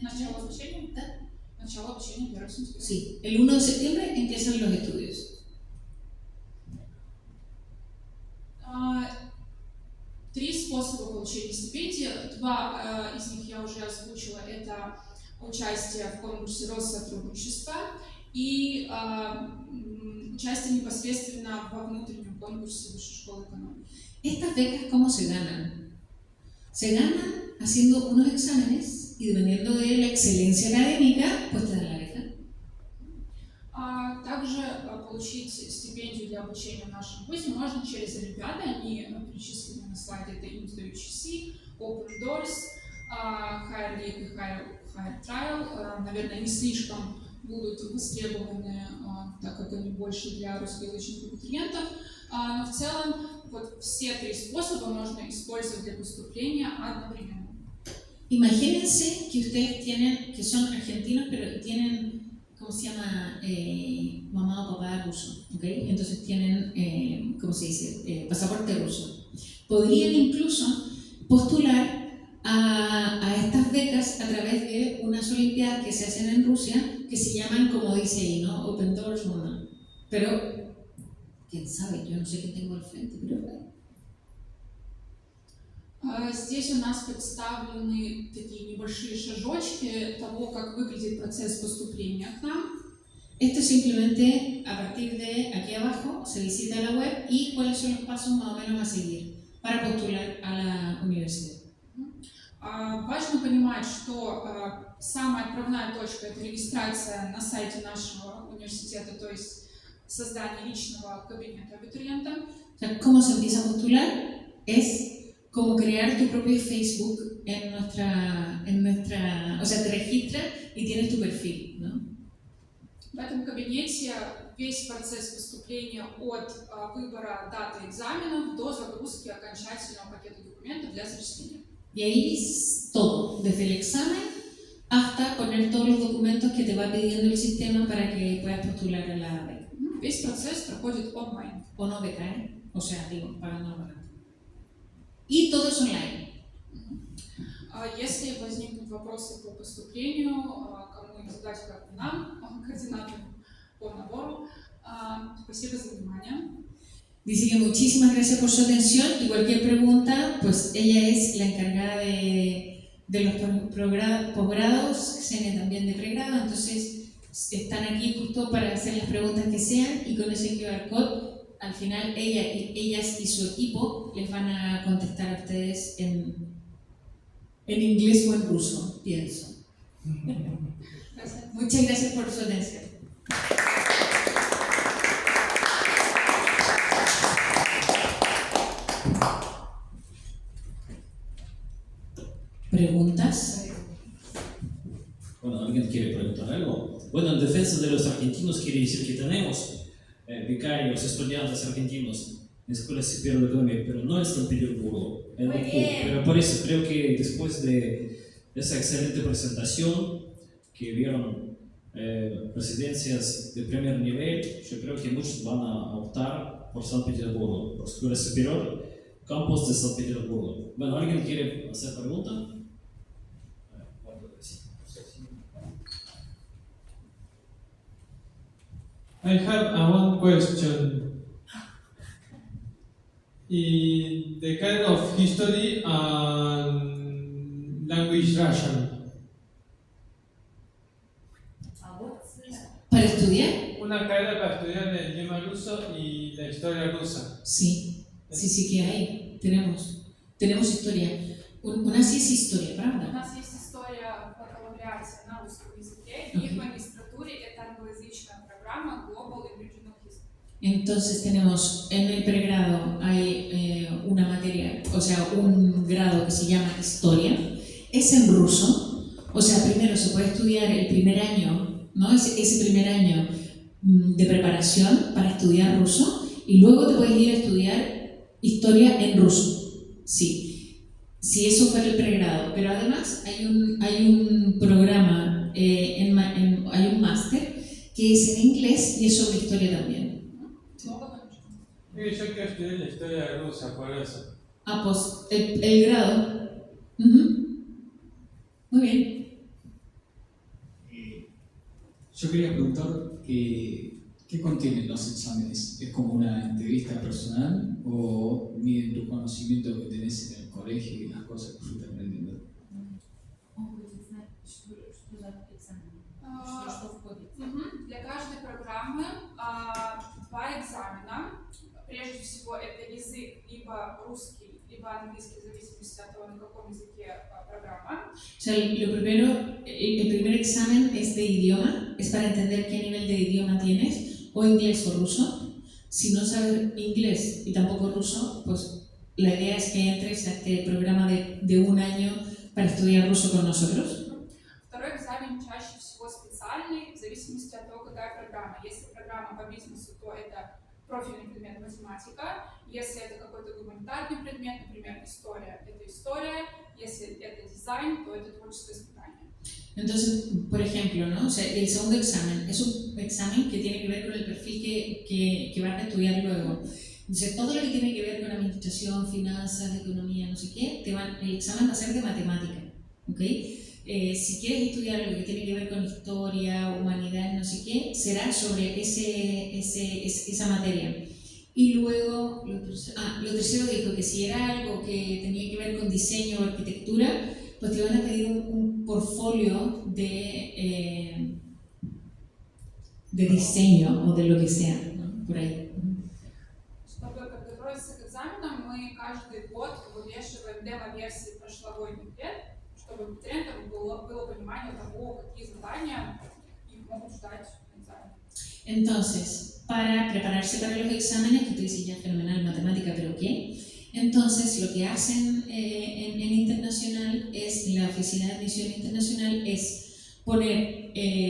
Speaker 7: Начало обучения?
Speaker 2: Да.
Speaker 7: Начало обучения 1 сентября.
Speaker 2: Sí, el 1 de septiembre empiezan los estudios.
Speaker 7: Три способа получения стипендий. Два из них я уже озвучила. Это участие в конкурсе Россотрудничества и участие непосредственно во внутреннем конкурсе Высшей школы экономики.
Speaker 2: Estas becas, ¿cómo se ganan? Se ganan haciendo unos exámenes y dependiendo de la excelencia académica, pues te dan la beca.
Speaker 7: Также получить стипендию для обучения в нашем вузе можно через олимпиады. Они перечислены на слайде. Это IMSS, Open Doors, Higher League и Higher Trial. Наверное, не слишком будут востребованы, так как они больше для русскоязычных абитуриентов. Но в целом вот все три способа можно использовать для поступления одновременно.
Speaker 2: Imagínense que ustedes tienen, que son argentinos, pero tienen, ¿cómo se llama? Mamá o papá ruso, ¿ok? Entonces tienen, ¿cómo se dice? Pasaporte ruso. Podrían incluso postular a estas becas a través de unas olimpiadas que se hacen en Rusia, que se llaman, como dice ahí, ¿no? Open Doors, ¿no? Pero, quién sabe, yo no sé qué tengo al frente, pero...
Speaker 7: Здесь у нас представлены такие небольшие шажочки того, как выглядит процесс поступления к нам.
Speaker 2: Esto simplemente a partir de aquí abajo se visita la web y cuáles son los pasos más o menos a seguir para postular a la universidad.
Speaker 7: Важно понимать, что самая отправная точка – это регистрация на сайте нашего университета, то есть создание личного кабинета абитуриента.
Speaker 2: O sea, ¿cómo se empieza a postular? Es como crear tu propio Facebook en nuestra, o sea, te registras y tienes tu perfil, ¿no?
Speaker 7: В этом кабинете весь процесс поступления от выбора даты экзаменов до загрузки окончательного пакета документов для зачисления.
Speaker 2: Y ahí es todo, desde el examen hasta poner todos los documentos que te va pidiendo el sistema para que puedas postular a la beca.
Speaker 7: Весь процесс проходит онлайн.
Speaker 2: O no beca, ¿eh? O sea, digo, pagando la beca. Y todo es online.
Speaker 7: Если возникнут вопросы по поступлению, кому их задать, как нам, координаторам по набору, спасибо за внимание.
Speaker 2: Dice que muchísimas gracias por su atención y cualquier pregunta, pues ella es la encargada de los posgrados, Xenia también de pregrado, entonces están aquí justo para hacer las preguntas que sean y con ese QR code al final ellas y su equipo les van a contestar a ustedes en inglés o en ruso, pienso. Muchas gracias por su atención. ¿Preguntas?
Speaker 4: Bueno, ¿alguien quiere preguntar algo? Bueno, en defensa de los argentinos quiere decir que tenemos becarios, estudiantes argentinos en Escuela Superior de Economía, pero no en San Petersburgo, en
Speaker 2: Muy
Speaker 4: Moscú.
Speaker 2: bien.
Speaker 4: Pero por eso creo que después de esa excelente presentación que vieron residencias de primer nivel, yo creo que muchos van a optar por San Petersburgo, por Escuela Superior, campus de San Petersburgo. Bueno, ¿alguien quiere hacer pregunta?
Speaker 3: I have one question. In the kind of history and language Russian.
Speaker 2: ¿Para estudiar?
Speaker 3: Una carrera para estudiar el idioma ruso y la historia rusa.
Speaker 2: Sí, sí que hay. Tenemos historia. У нас есть история,
Speaker 7: У
Speaker 2: правда?
Speaker 7: нас есть история бакалавриата на русском языке, и в магистратуре это англоязычная программа Global and Regional History.
Speaker 2: Entonces tenemos en el pregrado hay una materia, o sea, un grado que se llama Historia. Es en ruso, o sea, primero se puede estudiar el primer año, ¿no? Ese primer año de preparación para estudiar ruso y luego te puedes ir a estudiar Historia en ruso. Sí. Si eso fuera el pregrado, pero además hay un programa, hay un máster que es en inglés y es sobre historia también.
Speaker 3: Yo quiero estudiar la historia rusa, por eso.
Speaker 2: Ah, pues el grado. Muy bien.
Speaker 8: Yo quería preguntar qué contienen los exámenes. ¿Es como una entrevista personal o miden tu conocimiento que tenés en el colegio y las cosas que fuiste aprendiendo?
Speaker 7: Для каждой программы два экзамена. Прежде всего, это язык либо русский, либо английский, в зависимости от того, на каком языке программа.
Speaker 2: O sea, lo primero, el primer examen es de idioma, es para entender qué nivel de idioma tienes, o inglés o ruso. Si no sabes inglés y tampoco ruso, pues la idea es que entres a este programa de un año para estudiar ruso con nosotros.
Speaker 7: Второй экзамен чаще всего специальный, в зависимости от того, какая программа. Если программа по бизнесу, то это профильный предмет математика. Если это какой-то гуманитарный предмет, например, история, это история. Если это дизайн, то это творческое испытание.
Speaker 2: Entonces, por ejemplo, ¿no? O sea, el segundo examen es un examen que tiene que ver con el perfil que vas a estudiar luego. Entonces, todo lo que tiene que ver con administración, finanzas, economía, no sé qué, el examen va a ser de matemática, ¿ok? Si quieres estudiar algo que tiene que ver con historia, humanidad, no sé qué, será sobre esa materia. Y luego, lo tercero dijo que si era algo que tenía que ver con diseño o arquitectura, pues te van a pedir un portfolio de diseño o de lo que sea, ¿no? Por ahí.
Speaker 7: Чтобы подготовиться к экзаменам, мы каждый год вывешиваем демо-версии прошлогодних лет, чтобы абитуриентам было понимание того, какие задания их могут ждать на экзамене.
Speaker 2: Entonces, para prepararse para los exámenes, que tú dices ya fenomenal, matemática, pero ¿qué? Entonces, lo que hacen en internacional es, en la oficina de admisión internacional, es poner en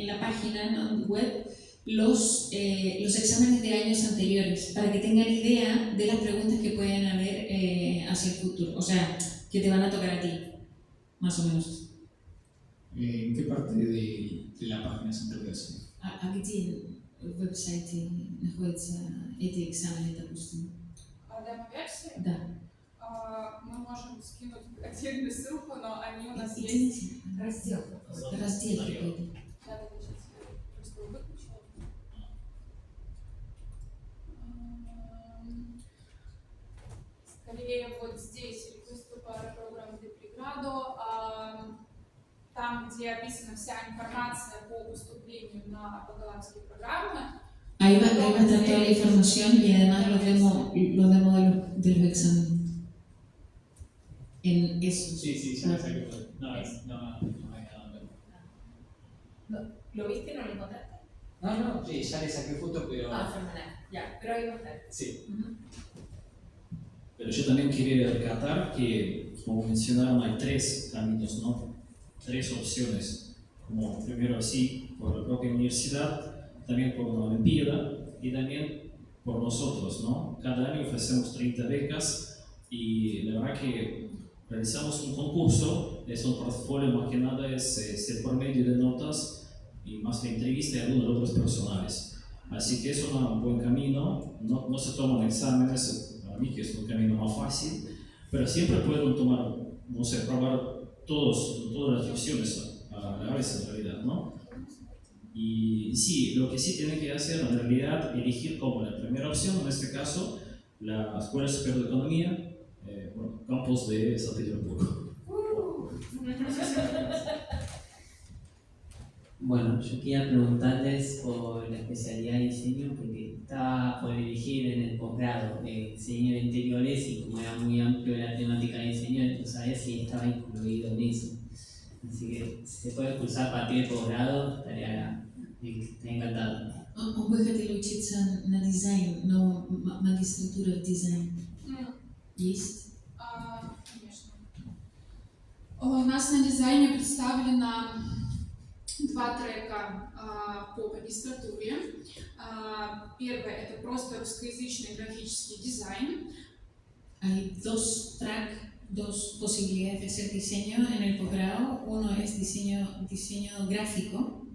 Speaker 2: la página web los exámenes de años anteriores, para que tengan idea de las preguntas que pueden haber hacia el futuro, o sea, que te van a tocar a ti, más o menos.
Speaker 8: ¿En qué parte de la página se puede hacer?
Speaker 2: А где в веб-сайте находятся эти экзамены, допустим?
Speaker 7: Демо-версии?
Speaker 2: Да.
Speaker 7: Мы можем скинуть отдельную ссылку, но они у нас есть.
Speaker 2: Раздел какой-то. Раздел какой-то.
Speaker 7: Да, сейчас я просто его выключила. Скорее вот здесь выступаю программу для преграду. Там, где описана вся информация по поступлению на бакалаврские программы.
Speaker 2: Ahí va a estar toda la información y además los demos de los exámenes. En eso.
Speaker 8: Sí, me saqué. No hay nada.
Speaker 2: ¿Lo viste o no lo encontraste?
Speaker 8: No, sí, ya le saqué foto, pero...
Speaker 2: fenomenal. Ya, pero ahí va a estar.
Speaker 8: Sí.
Speaker 4: Pero yo también quería rescatar que como mencionaron, hay tres caminos, ¿no? Tres opciones, como primero así por la propia universidad, también por una olimpiada y también por nosotros, ¿no? Cada año ofrecemos 30 becas y la verdad que realizamos un concurso, es un portfolio, más que nada es el promedio de notas y más la entrevista y algunos otros personales. Así que es un buen camino, no se toman exámenes, para mí que es un camino más fácil, pero siempre pueden tomar, no sé, probar todas las opciones a la vez en realidad, ¿no? Y sí, lo que sí tienen que hacer en realidad, elegir como la primera opción, en este caso, la Escuela Superior de Economía, campus de San Petersburgo.
Speaker 5: Bueno, yo quería preguntarles por la especialidad de diseño, porque estaba por elegir en el posgrado diseño de interiores y como era muy amplio la temática de diseño, entonces sabía si estaba incluido en eso. Así que si se puede cursar a partir de posgrado, estaría encantado.
Speaker 2: Он бы хотел учиться на дизайн, но магистратура в дизайн есть?
Speaker 7: Конечно. У нас на дизайне представлено 2 трека по магистратуре. Первый — это просто ruscoязычный графический дизайн.
Speaker 2: Hay dos posibilidades de hacer diseño en el posgrado. Uno es diseño gráfico.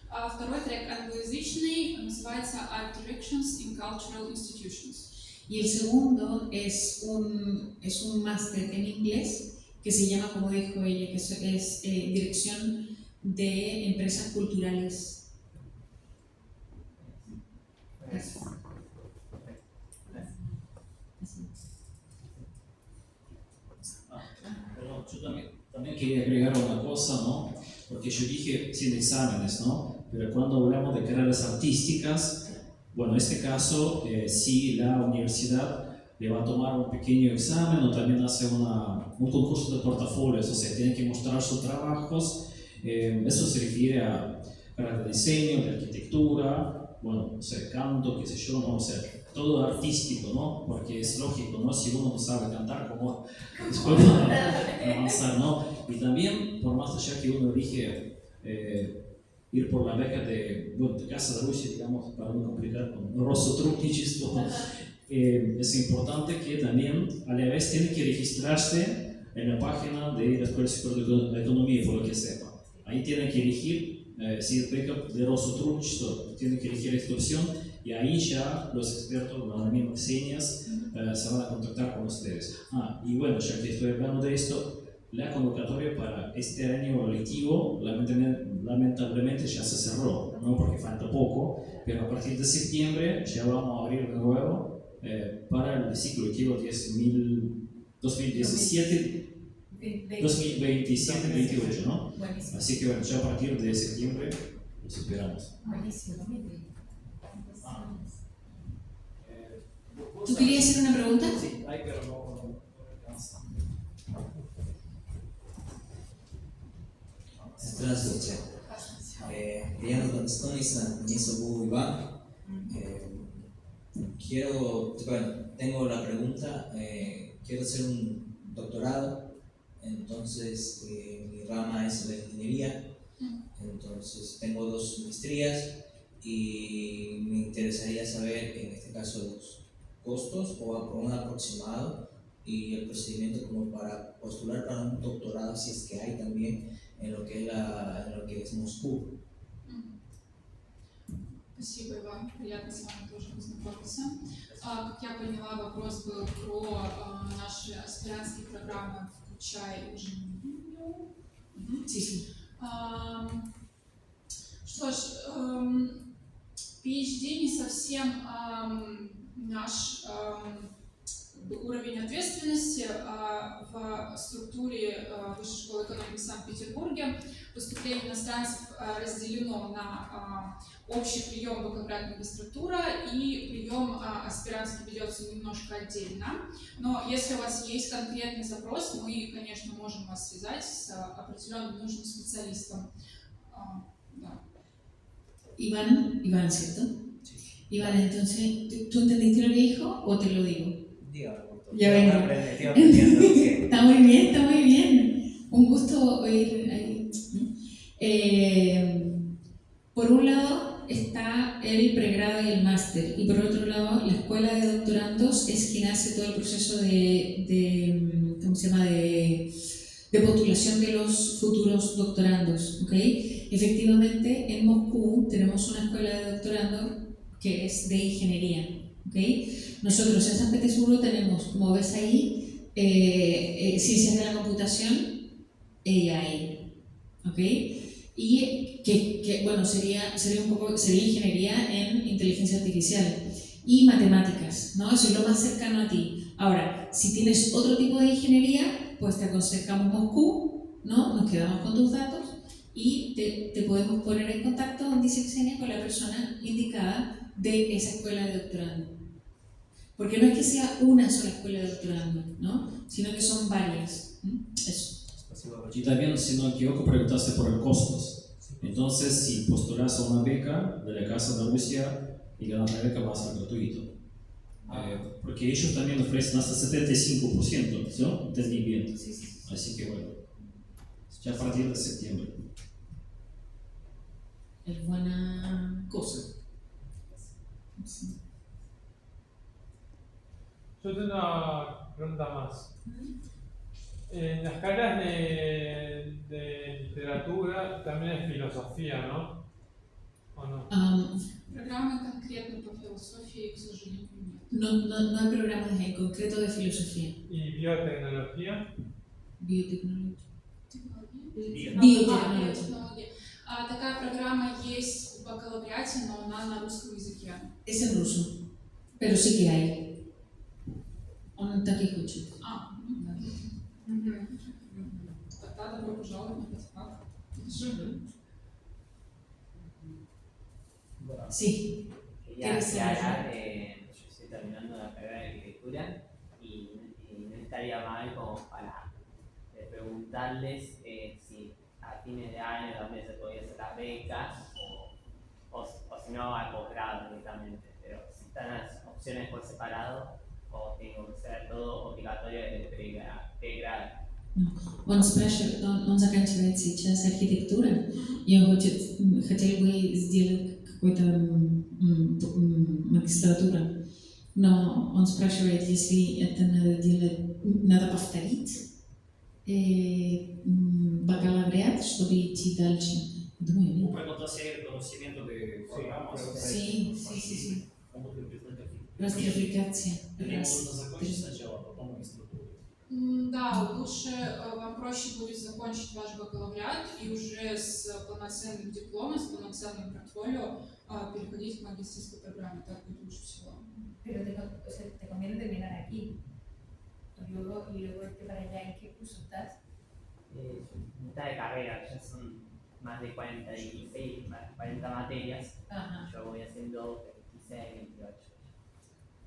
Speaker 7: Второй трек англоязычный, называется Art Directions in Cultural Institutions.
Speaker 2: Y el segundo es un máster en inglés que se llama, como dijo ella, que es dirección de empresas culturales. Gracias.
Speaker 4: Pero yo también quería agregar una cosa, ¿no? Porque yo dije sin exámenes, ¿no? Pero cuando hablamos de carreras artísticas, bueno, en este caso, sí, la universidad le va a tomar un pequeño examen o también hace un concurso de portafolios, o sea, tienen que mostrar sus trabajos. Eso se refiere a carreras de diseño, de arquitectura, bueno, o sea, canto, qué sé yo, ¿no? O sea, todo artístico, ¿no? Porque es lógico, ¿no? Si uno no sabe cantar, ¿cómo después va a avanzar, ¿no? Y también, por más allá que uno elige ir por la beca de Casa de Rusia, digamos, para no complicar con Rosotrudnichestvo, es importante que también a la vez tiene que registrarse en la página de la Escuela Superior de Economía, por lo que sepa. Ahí tiene que elegir, si es beca de Rosotrudnichestvo, tiene que elegir esta opción y ahí ya los expertos, las mismas señas, se van a contactar con ustedes. Y bueno, ya que estoy hablando de esto, la convocatoria para este año lectivo lamentablemente ya se cerró, ¿no? Porque falta poco, pero a partir de septiembre ya vamos a abrir de nuevo para el ciclo lectivo 2027-2028, ¿no?
Speaker 2: Buenísimo.
Speaker 4: Así que bueno, ya a partir de septiembre los esperamos.
Speaker 2: Buenísimo. ¿Tú querías hacer una pregunta?
Speaker 4: Sí, hay, pero no alcanza.
Speaker 9: Здравствуйте. Я Станислав, меня зовут Иван. Tengo la pregunta, quiero hacer un doctorado, entonces mi rama es la ingeniería, entonces tengo 2 maestrías y me interesaría saber en este caso los costos o un aproximado y el procedimiento como para postular para un doctorado, si es que hay también en lo que es Moscú.
Speaker 7: Спасибо, Иван. Приятно с вами тоже познакомиться. Как я поняла, вопрос был про наши аспирантские программы, включая инженерию. Что ж, PhD не совсем наш уровень ответственности. В структуре Высшей школы экономики в Санкт-Петербурге поступление иностранцев разделено на общий прием бакалавриат магистратура и прием аспирантский ведется немножко отдельно. Но если у вас есть конкретный запрос, мы, конечно, можем вас связать с определенным нужным специалистом. Да.
Speaker 2: Iván, ¿cierto? Iván, entonces, ¿tú entendiste lo que dijo o te lo digo?
Speaker 9: Dígalo.
Speaker 2: Ya vengo.
Speaker 9: Estoy aprendiendo recién.
Speaker 2: Está muy bien, está muy bien. Un gusto oír ahí. Por un lado está el pregrado y el máster, y por otro lado la escuela de doctorandos es quien hace todo el proceso ¿cómo se llama?, de postulación de los futuros doctorandos, ¿ok? Efectivamente, en Moscú tenemos una escuela de doctorando que es de ingeniería, ¿ok? Nosotros en San Petersburgo tenemos, como ves ahí, ciencias de la computación, AI, ¿ok? Y bueno, sería ingeniería en inteligencia artificial y matemáticas, ¿no? Eso es lo más cercano a ti. Ahora, si tienes otro tipo de ingeniería, pues te aconsejamos Moscú, ¿no? Nos quedamos con tus datos y te podemos poner en contacto, dice Xenia, con la persona indicada de esa escuela de doctorando. Porque no es que sea una sola escuela de doctorando, ¿no? Sino que son varias. Eso.
Speaker 4: Y también, si no me equivoco, preguntaste por el costos. Entonces, si postulas a una beca de la Casa de Rusia y ganas la beca, va a ser gratuito. Porque ellos también ofrecen hasta 75%, ¿no? Entendí bien. Así que bueno, ya a partir de septiembre.
Speaker 2: Es buena cosa. Sí.
Speaker 3: Yo tengo una pregunta más. En las carreras de literatura también es filosofía, ¿no? ¿O no?
Speaker 7: Программы конкретно по философии, к сожалению, нет.
Speaker 2: No hay programas en concreto de filosofía.
Speaker 3: ¿Y biotecnología?
Speaker 2: Biotecnología.
Speaker 7: Технология?
Speaker 2: Биотехнология.
Speaker 7: Биотехнология. Такая программа есть в бакалавриате, но она на русском языке.
Speaker 2: Es en ruso, pero sí que hay. Он так и хочет.
Speaker 7: Тогда добро пожаловать на фестиваль.
Speaker 2: Sí.
Speaker 10: Quería aclarar, yo estoy terminando la carrera de arquitectura y no estaría mal como para preguntarles si a fines de año también se podía hacer las becas o si no al posgrado directamente, pero si están las opciones por separado o tengo que ser todo obligatorio desde pregrado.
Speaker 2: Он спрашивает, он заканчивает сейчас архитектуру, и он хотел бы сделать какую-то магистратуру, но он спрашивает, если это надо делать, надо повторить бакалавриат, чтобы идти дальше. Думаю, нет.
Speaker 4: Preguntas si hay conocimiento de programas.
Speaker 2: Sí. Растификация.
Speaker 4: Или можно закончить сначала, потом магистратуру.
Speaker 7: Да, лучше вам проще будет закончить ваш бакалавриат и уже с полноценным дипломом, с полноценным портфолио переходить к магистерской программе. Так будет лучше всего.
Speaker 11: Pero te conviene terminar aquí. Y luego irte para allá. ¿En qué curso estás?
Speaker 10: Mitad de carrera, ya son más de 46, más de 40 materias.
Speaker 2: Ajá.
Speaker 10: Yo voy haciendo 26, 28.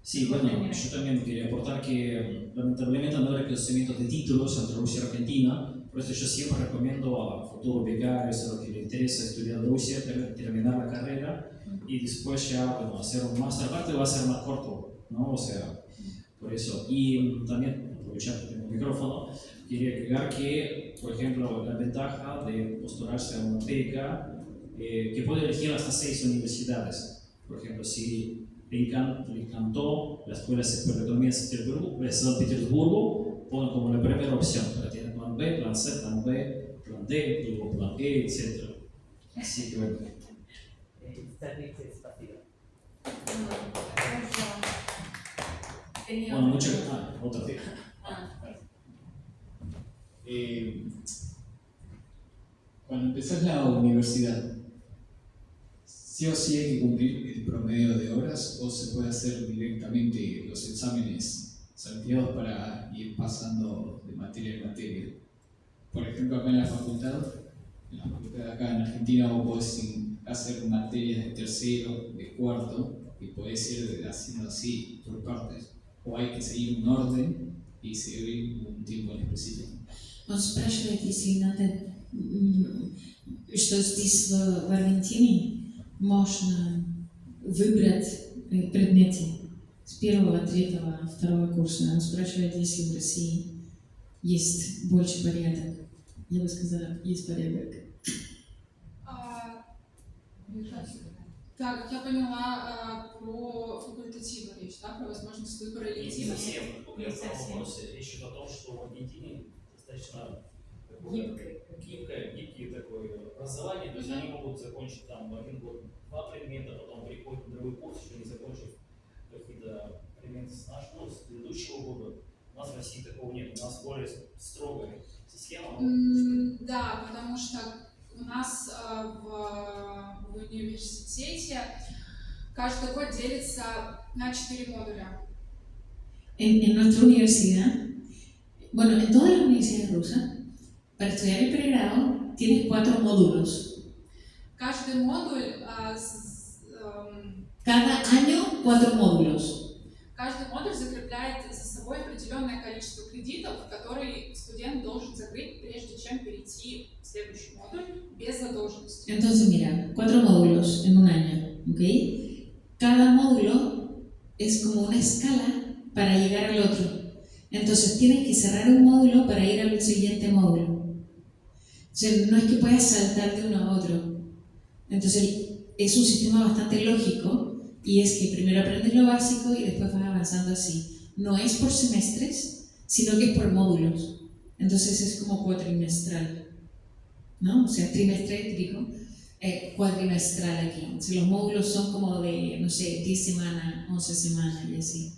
Speaker 4: Sí, bueno, yo también quería aportar que lamentablemente no hay reconocimiento de títulos entre Rusia y Argentina, por eso yo siempre recomiendo a futuros becarios, a los que les interesa estudiar en Rusia, terminar la carrera y después ya, bueno, hacer un máster. Aparte va a ser más corto, ¿no? O sea, por eso. Y también, aprovechando que tengo el micrófono, quería agregar que, por ejemplo, la ventaja de postularse a una beca, que puede elegir hasta 6 universidades. Por ejemplo, si le encantó la escuela de economía de San Petersburgo, ponen como la primera opción, pero tiene plan B, plan C, plan B, plan D, luego plan E, etc. Así que bueno. Bueno, mucho. Otra.
Speaker 8: Cuando empezás la universidad, ¿sí o sí hay que cumplir el promedio de horas o se puede hacer directamente los exámenes salteados para ir pasando de materia en materia? Por ejemplo, acá en la facultad de acá en Argentina vos podés hacer materias de tercero, de cuarto y podés ir haciendo así por partes. O hay que seguir un orden y seguir un tiempo en específico.
Speaker 2: Он спрашивает, если надо, что здесь в Аргентине можно выбрать предметы С первого, третьего, второго курса спрашивают, если в России есть больше порядок. Я бы сказала, есть порядок.
Speaker 7: Так, я поняла про факультативы речь, да, про возможность выбора электива.
Speaker 4: Не совсем. Речь идет о том, что в Аргентине достаточно гибкое такое образование, то есть они могут закончить там в один год 2 предмета, потом переходят на другой курс, еще не закончив какие-то предметы с нашего, с предыдущего года. У нас в России такого нет, у нас более строгая система.
Speaker 7: Да, потому что у нас в университете каждый год делится на 4 модуля.
Speaker 2: En nuestra universidad, bueno, en todas las universidades rusas, para estudiar el pregrado tienes 4 módulos.
Speaker 7: Каждый модуль,
Speaker 2: Cada año 4 módulos.
Speaker 7: каждый модуль закрепляет за собой определенное количество кредитов, которые студент должен закрыть, прежде чем перейти в следующий модуль без задолженности.
Speaker 2: Entonces, mira, 4 módulos en un año, ¿ok? Cada módulo es como una escala para llegar al otro. Entonces, tienes que cerrar un módulo para ir al siguiente módulo. O sea, no es que puedas saltar de uno a otro. Entonces, es un sistema bastante lógico y es que primero aprendes lo básico y después vas avanzando así. No es por semestres, sino que es por módulos. Entonces, es como cuatrimestral, ¿no? O sea, trimestral, digo, cuadrimestral aquí. Entonces, los módulos son como de, no sé, 10 semanas, 11 semanas y así.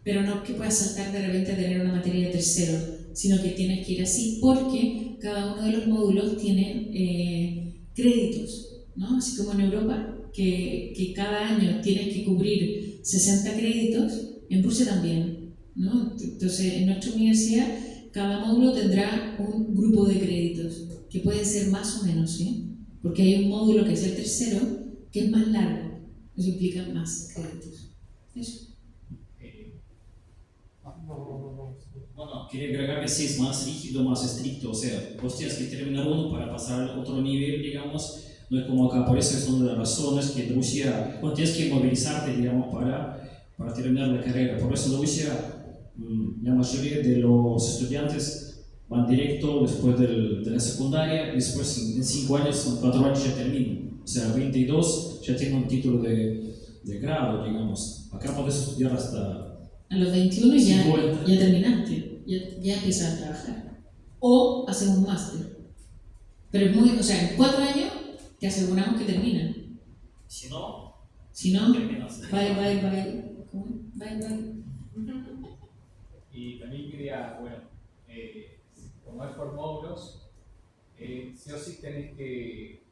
Speaker 2: Pero no que puedas saltar de repente a tener una materia de tercero, sino que tienes que ir así porque cada uno de los módulos tiene créditos, ¿no? Así como en Europa, que cada año tienes que cubrir 60 créditos, en Rusia también, ¿no? Entonces, en nuestra universidad, cada módulo tendrá un grupo de créditos, que pueden ser más o menos, ¿sí? Porque hay un módulo que es el tercero, que es más largo, eso implica más créditos. Eso.
Speaker 4: Bueno, quería agregar que sí es más rígido, más estricto, o sea, vos tienes que terminar uno para pasar al otro nivel, digamos, no es como acá, por eso es una de las razones que en Rusia, bueno, tienes que movilizarte, digamos, para terminar la carrera, por eso en Rusia la mayoría de los estudiantes van directo después de la secundaria, y después en 5 años, en 4 años ya terminan, o sea, 22 ya tienen un título de grado, digamos, acá podés estudiar hasta...
Speaker 2: A los 21 ya terminaste, ya empiezas a trabajar. O haces un máster. Pero es muy, o sea, en 4 años te aseguramos que terminan.
Speaker 4: Si no,
Speaker 2: terminas. Bye.
Speaker 8: Y también quería, bueno, como es por módulos, sí o sí tenés que,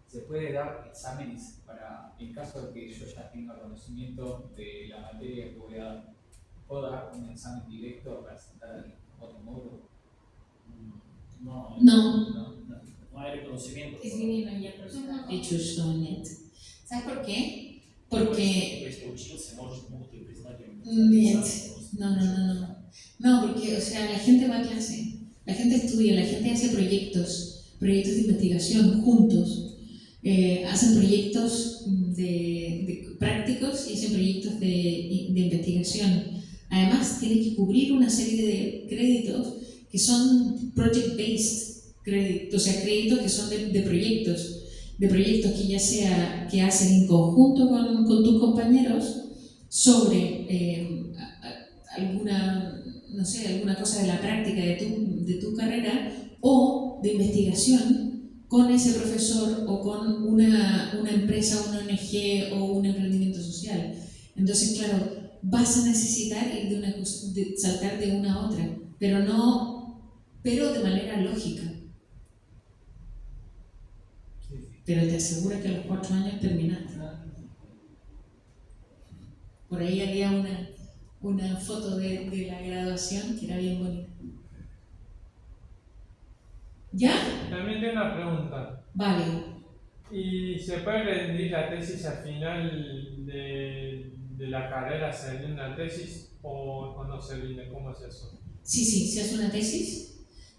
Speaker 8: se puede dar exámenes para, en caso de que yo ya tenga conocimiento de la materia que voy a dar, ¿puedo dar un examen directo para presentar al otro módulo?
Speaker 4: No hay reconocimiento.
Speaker 11: Извини, но я просто...
Speaker 2: Ты чё, что нет. ¿Sabes por qué? Porque...
Speaker 4: Если учился, могут и признать.
Speaker 2: Нет. No, porque, o sea, la gente va a clase, la gente estudia, la gente hace proyectos de investigación juntos. Hacen proyectos de prácticos y hacen proyectos de investigación. Además, tienen que cubrir una serie de créditos que son project-based créditos, o sea, créditos que son de proyectos que ya sea que hacen en conjunto con tus compañeros sobre alguna cosa de la práctica de tu carrera o de investigación con ese profesor o con una empresa, una ONG o un emprendimiento social. Entonces, claro, vas a necesitar ir de saltar de una a otra, pero de manera lógica. Pero te aseguro que a los 4 años terminaste. Por ahí había una foto de la graduación que era bien bonita. ¿Ya?
Speaker 3: También tengo una pregunta.
Speaker 2: Vale.
Speaker 3: ¿Y se puede rendir la tesis al final de la carrera? ¿Se rinde una tesis o no se rinde? ¿Cómo es eso?
Speaker 2: Sí, se hace una tesis.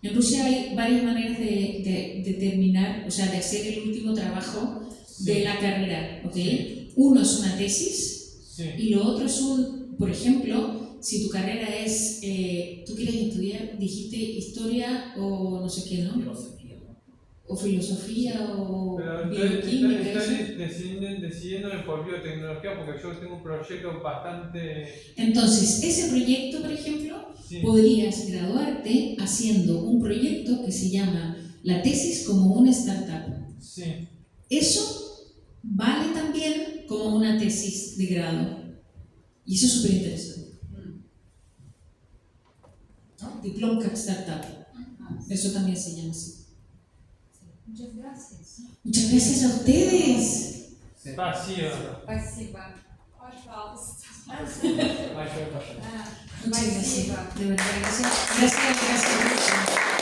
Speaker 2: En Rusia hay varias maneras de terminar, o sea, de hacer el último trabajo de la carrera, ¿ok?
Speaker 3: Sí.
Speaker 2: Uno es una tesis,
Speaker 3: Sí.
Speaker 2: Y lo otro es por ejemplo, si tu carrera es, tú quieres estudiar, dijiste historia o no sé qué, ¿no?
Speaker 10: Filosofía, ¿no?
Speaker 2: O filosofía o
Speaker 3: Pero
Speaker 2: bioquímica.
Speaker 3: estoy decidiéndome por biotecnología porque yo tengo un proyecto bastante...
Speaker 2: Entonces, ese proyecto, por ejemplo,
Speaker 3: Sí.
Speaker 2: podrías graduarte haciendo un proyecto que se llama la tesis como una startup.
Speaker 3: Sí.
Speaker 2: Eso vale también como una tesis de grado. Y eso es súper interesante. ¿No? Diploma Startup. Eso también se llama así.
Speaker 11: Muchas gracias.
Speaker 2: Muchas gracias a ustedes.
Speaker 3: Спасибо.
Speaker 11: Спасибо.
Speaker 6: Пожалуйста.
Speaker 11: Ah,
Speaker 2: Muchas gracias.
Speaker 11: спасибо.
Speaker 2: De verdad, gracias. Gracias.